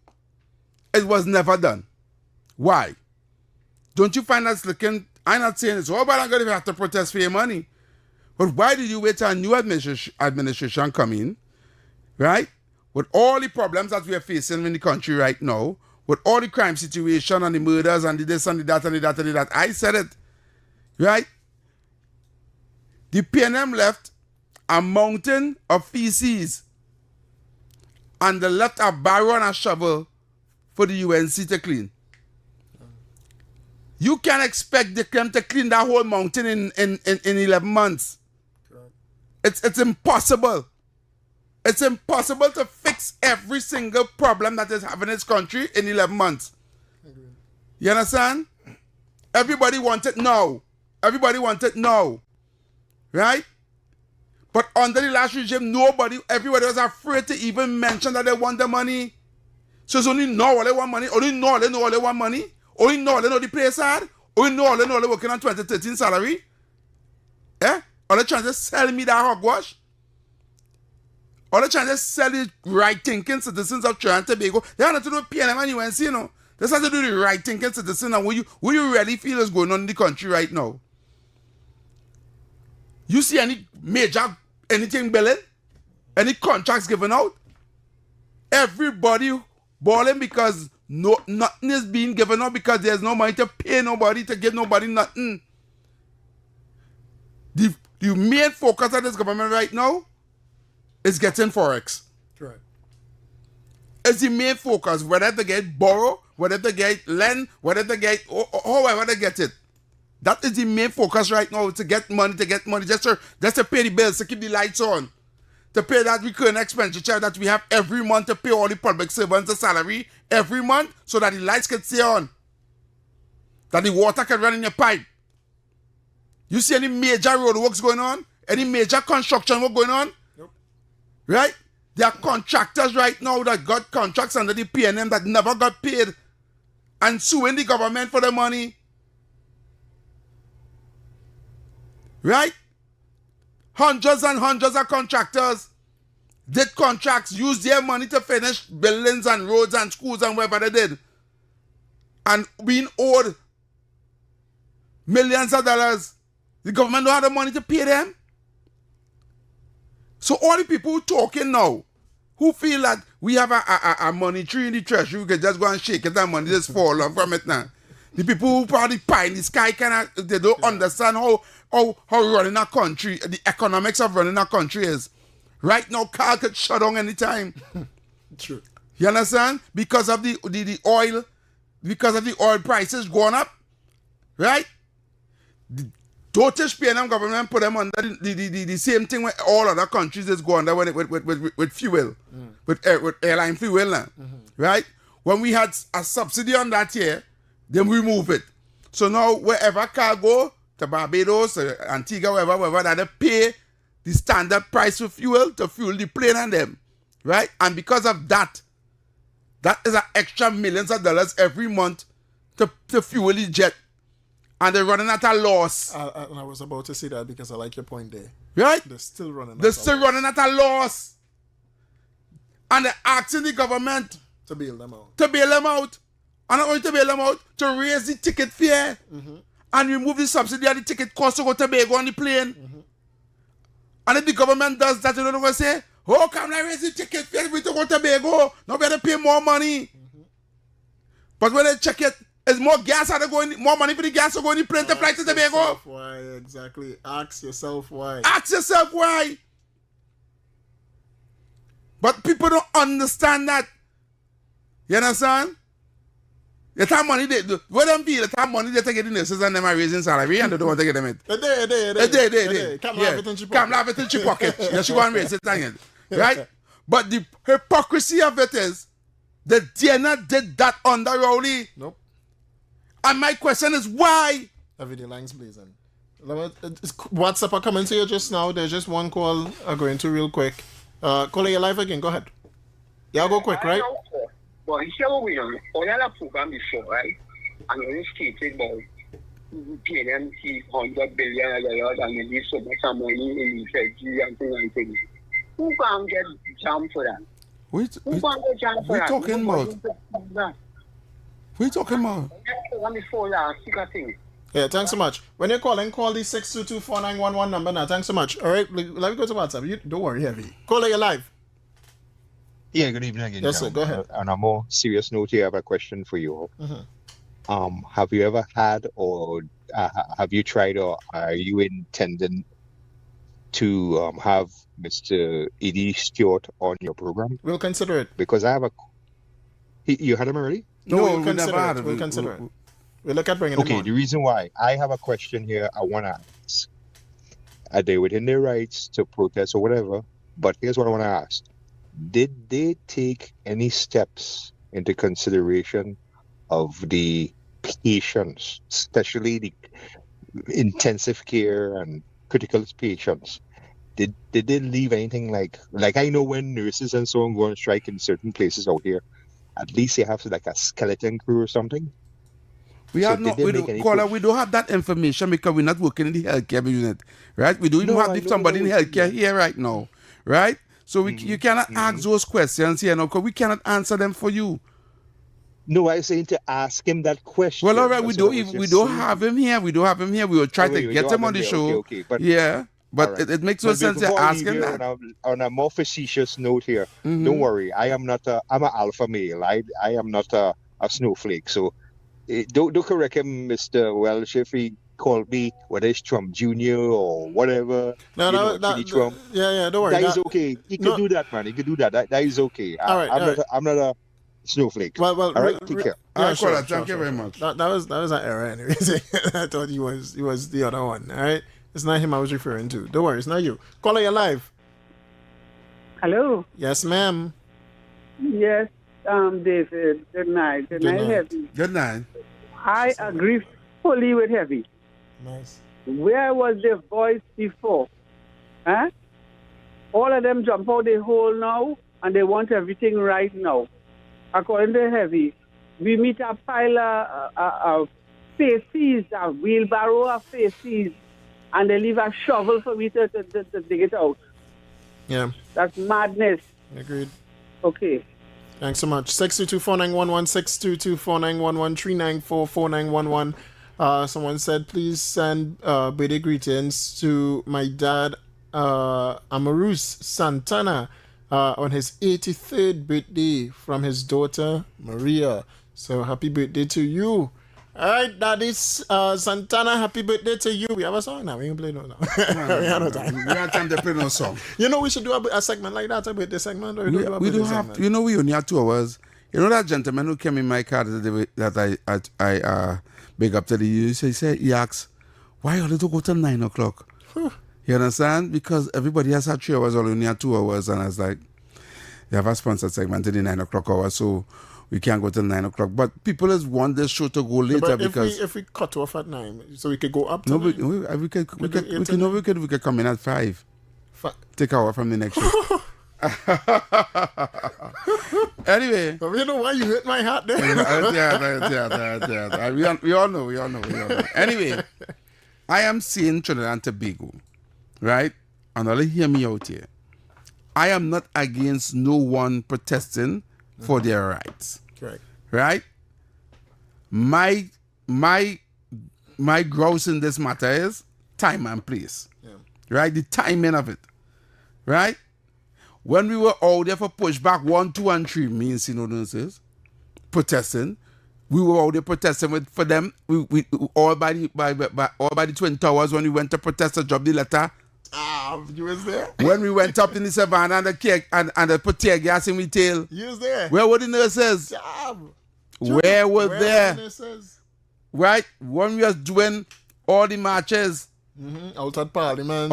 It was never done. Why? Don't you find that's looking, I'm not saying it's all bad and good if you have to protest for your money. But why did you wait till a new administration come in, right? With all the problems that we are facing in the country right now, with all the crime situation and the murders and the this and the that and the that and the that. I said it, right? The PNM left a mountain of feces and they left a barrow and a shovel for the UNC to clean. You can't expect them to clean that whole mountain in 11 months. It's impossible. It's impossible to fix every single problem that is having this country in 11 months. You understand? Everybody wants it now. Everybody wants it now. Right? But under the last regime, everybody was afraid to even mention that they want the money. So it's only now all they want money. Only now they know all they want money. Only now they know the place hard. Only now they know they're working on 2013 salary. Eh? Are they trying to sell me that hogwash? Are they trying to sell the right-thinking citizens of Trinidad and Tobago? They have nothing to do with PNM and UNC, you know. They have to do the right-thinking citizens and what you really feel is going on in the country right now. You see any major, anything billing? Any contracts given out? Everybody balling because nothing is being given out because there's no money to pay nobody, to give nobody nothing. The main focus of this government right now is getting Forex. Right. It's the main focus, whether they get borrow, whether they get lend, whether they get, however they get it. That is the main focus right now, to get money, just to pay the bills, to keep the lights on, to pay that recurring expenditure that we have every month, to pay all the public servants a salary every month so that the lights can stay on, that the water can run in your pipe. You see any major road works going on? Any major construction work going on? Nope. Right? There are contractors right now that got contracts under the PNM that never got paid and suing the government for the money. Right? Hundreds and hundreds of contractors did contracts, used their money to finish buildings and roads and schools and whatever they did. And being owed millions of dollars. The government don't have the money to pay them. So all the people who talking now, who feel that we have a money tree in the treasury, we can just go and shake it and money just fall off from it now. The people who probably pie in the sky they don't understand how running a country, the economics of running a country is. Right now, car could shut down anytime. True. You understand? Because of the oil prices going up, right? The British PNM government put them under the same thing when all other countries is going under with fuel, with airline fuel now, right? When we had a subsidy on that here, then we move it. So now wherever car go, to Barbados, Antigua, wherever, that they pay the standard price for fuel to fuel the plane and them, right? And because of that is an extra millions of dollars every month to fuel the jet. And they're running at a loss. And I was about to say that because I like your point there. Right? They're still running running at a loss. And they're asking the government to bail them out. And not only to bail them out, to raise the ticket fare. And remove the subsidy and the ticket cost to go to Tobago on the plane. And if the government does that, you know what I'm say? Oh, come on, raise the ticket fare to go to Tobago. Now we have to pay more money. But when they check it, there's more gas more money for the gas to go in the plane to fly to Tobago. Why exactly? Ask yourself why. But people don't understand that. You understand? The time money what them feel, the time money they take the nurses and them are raising salary and they don't want to get them it. They come laugh it in your pocket. Yeah, she want to raise it again. Right? But the hypocrisy of it is that Diana did that under Rowley. Nope. And my question is why? Everyday lines blazing. WhatsApp are coming to you just now. There's just one call going to real quick. Call your live again. Go ahead. Yeah, go quick, right? Well, you see what we done. All that program before, right? And you stated about pay them $100 billion and they leave so much money in Fiji and things like that. Who can get jammed for that? Who can get jammed for that? Talking about? We talking about? Yeah, thanks so much. When you're calling, call the 622-4911 number now. Thanks so much. All right, let me go to WhatsApp. Don't worry, Heavy. Caller, you're live. Yeah, good evening again. Yes, sir. Go ahead. On a more serious note, here, I have a question for you. Mm-hmm. Have you ever had, or have you tried, or are you intending to have Mr. Edie Stewart on your program? We'll consider it. Because I have a... You had him already? No, we'll consider it. We'll consider it. We'll look at bringing him on. Okay, the reason why I have a question here I want to ask. Are they within their rights to protest or whatever? But here's what I want to ask. Did they take any steps into consideration of the patients, especially the intensive care and critical patients? Did they leave anything like I know when nurses and so on go on strike in certain places out here, at least they have like a skeleton crew or something? We don't have that information because we're not working in the healthcare unit, right? We don't even have somebody in healthcare here right now, right? So you cannot ask those questions here now because we cannot answer them for you. No, I was saying to ask him that question. Well, all right, we don't have him here. We don't have him here. We will try to get him on the show. Okay, but right. it makes no sense to ask him that. On a more facetious note here, don't worry. I'm an alpha male. I am not a snowflake. So don't correct him, Mr. Welch, if he called me, whether it's Trump Jr. or whatever. Trump. Yeah, don't worry. That is okay. He can do that, man. He can do that. That is okay. I'm not a snowflake. Well, all right, take care. Thank you very much. That was an error anyway. I thought he was the other one. All right, it's not him I was referring to. Don't worry, it's not you. Caller, you're live. Hello. Yes, ma'am. Yes, David. Good night. Good night, Heavy. Good night. I agree fully with Heavy. Nice. Where was the voice before? Huh? All of them jump out the hole now, and they want everything right now. According to Heavy, we meet a pile of faces, a wheelbarrow of faces, and they leave a shovel for me to dig it out. Yeah. That's madness. Agreed. Okay. Thanks so much. 622-4911, 622-4911, 394-4911. Someone said, please send birthday greetings to my dad, Amarus Santana, on his 83rd birthday from his daughter, Maria. So happy birthday to you. All right, Daddy Santana, happy birthday to you. We have a song now. We can play no now. We have no time. We have time to play no song. You know, we should do a segment like that, a birthday segment. Or we don't have. You know, we only have 2 hours. You know that gentleman who came in my car that I big up to he asked, why only to go till 9 o'clock? You understand? Because everybody has had 3 hours, or only had 2 hours, and I was like, you have a sponsored segment in the 9 o'clock hour, so we can't go till 9 o'clock. But people just want this show to go later because if we cut off at 9, so we could go up to 9. We could come in at 5. Take hour from the next show. Anyway, but you know why you hit my hat there. Yeah. We all know. Anyway, I am seeing Trinidad and Tobago, right? And only hear me out here. I am not against no one protesting for their rights. Correct. Right? My grouse in this matter is time and place. Yeah. Right? The timing of it. Right? When we were out there for pushback 1, 2, and 3, me and Sino protesting, we were out there protesting for them. We all by the Twin Towers when we went to protest to drop the letter. You was there? When we went up in the savannah and the cake and the put tear gas in my tail. You was there? Where were the nurses? Where were there? The nurses? Right? When we was doing all the marches. Out of Parliament.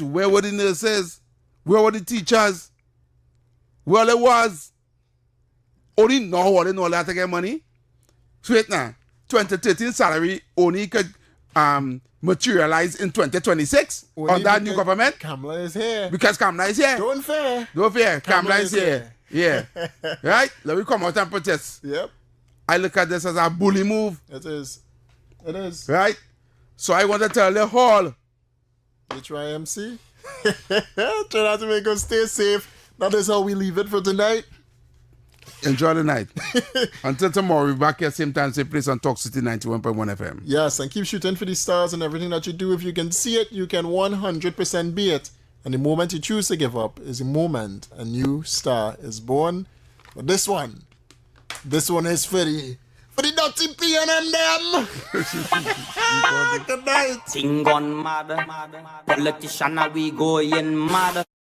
Where were the nurses? Where were the teachers? Well, it was. Only now all they know how to get money. Straight now. 2013 salary only could materialize in 2026 under that new government. Kamala is here. Because Kamala is here. Don't fear. Kamala is here. Yeah. Right? Let me come out and protest. Yep. I look at this as a bully move. It is. It is. Right? So I want to tell you all. HYMC. Try not to make us stay safe. That is how we leave it for tonight. Enjoy the night. Until tomorrow, we'll be back here same time, same place on Talk City 91.1 FM. Yes, and keep shooting for the stars and everything that you do. If you can see it, you can 100% be it. And the moment you choose to give up is the moment a new star is born. But this one is for the dirty PNM them. Good night. Ting gone mad. Politician, we going mad.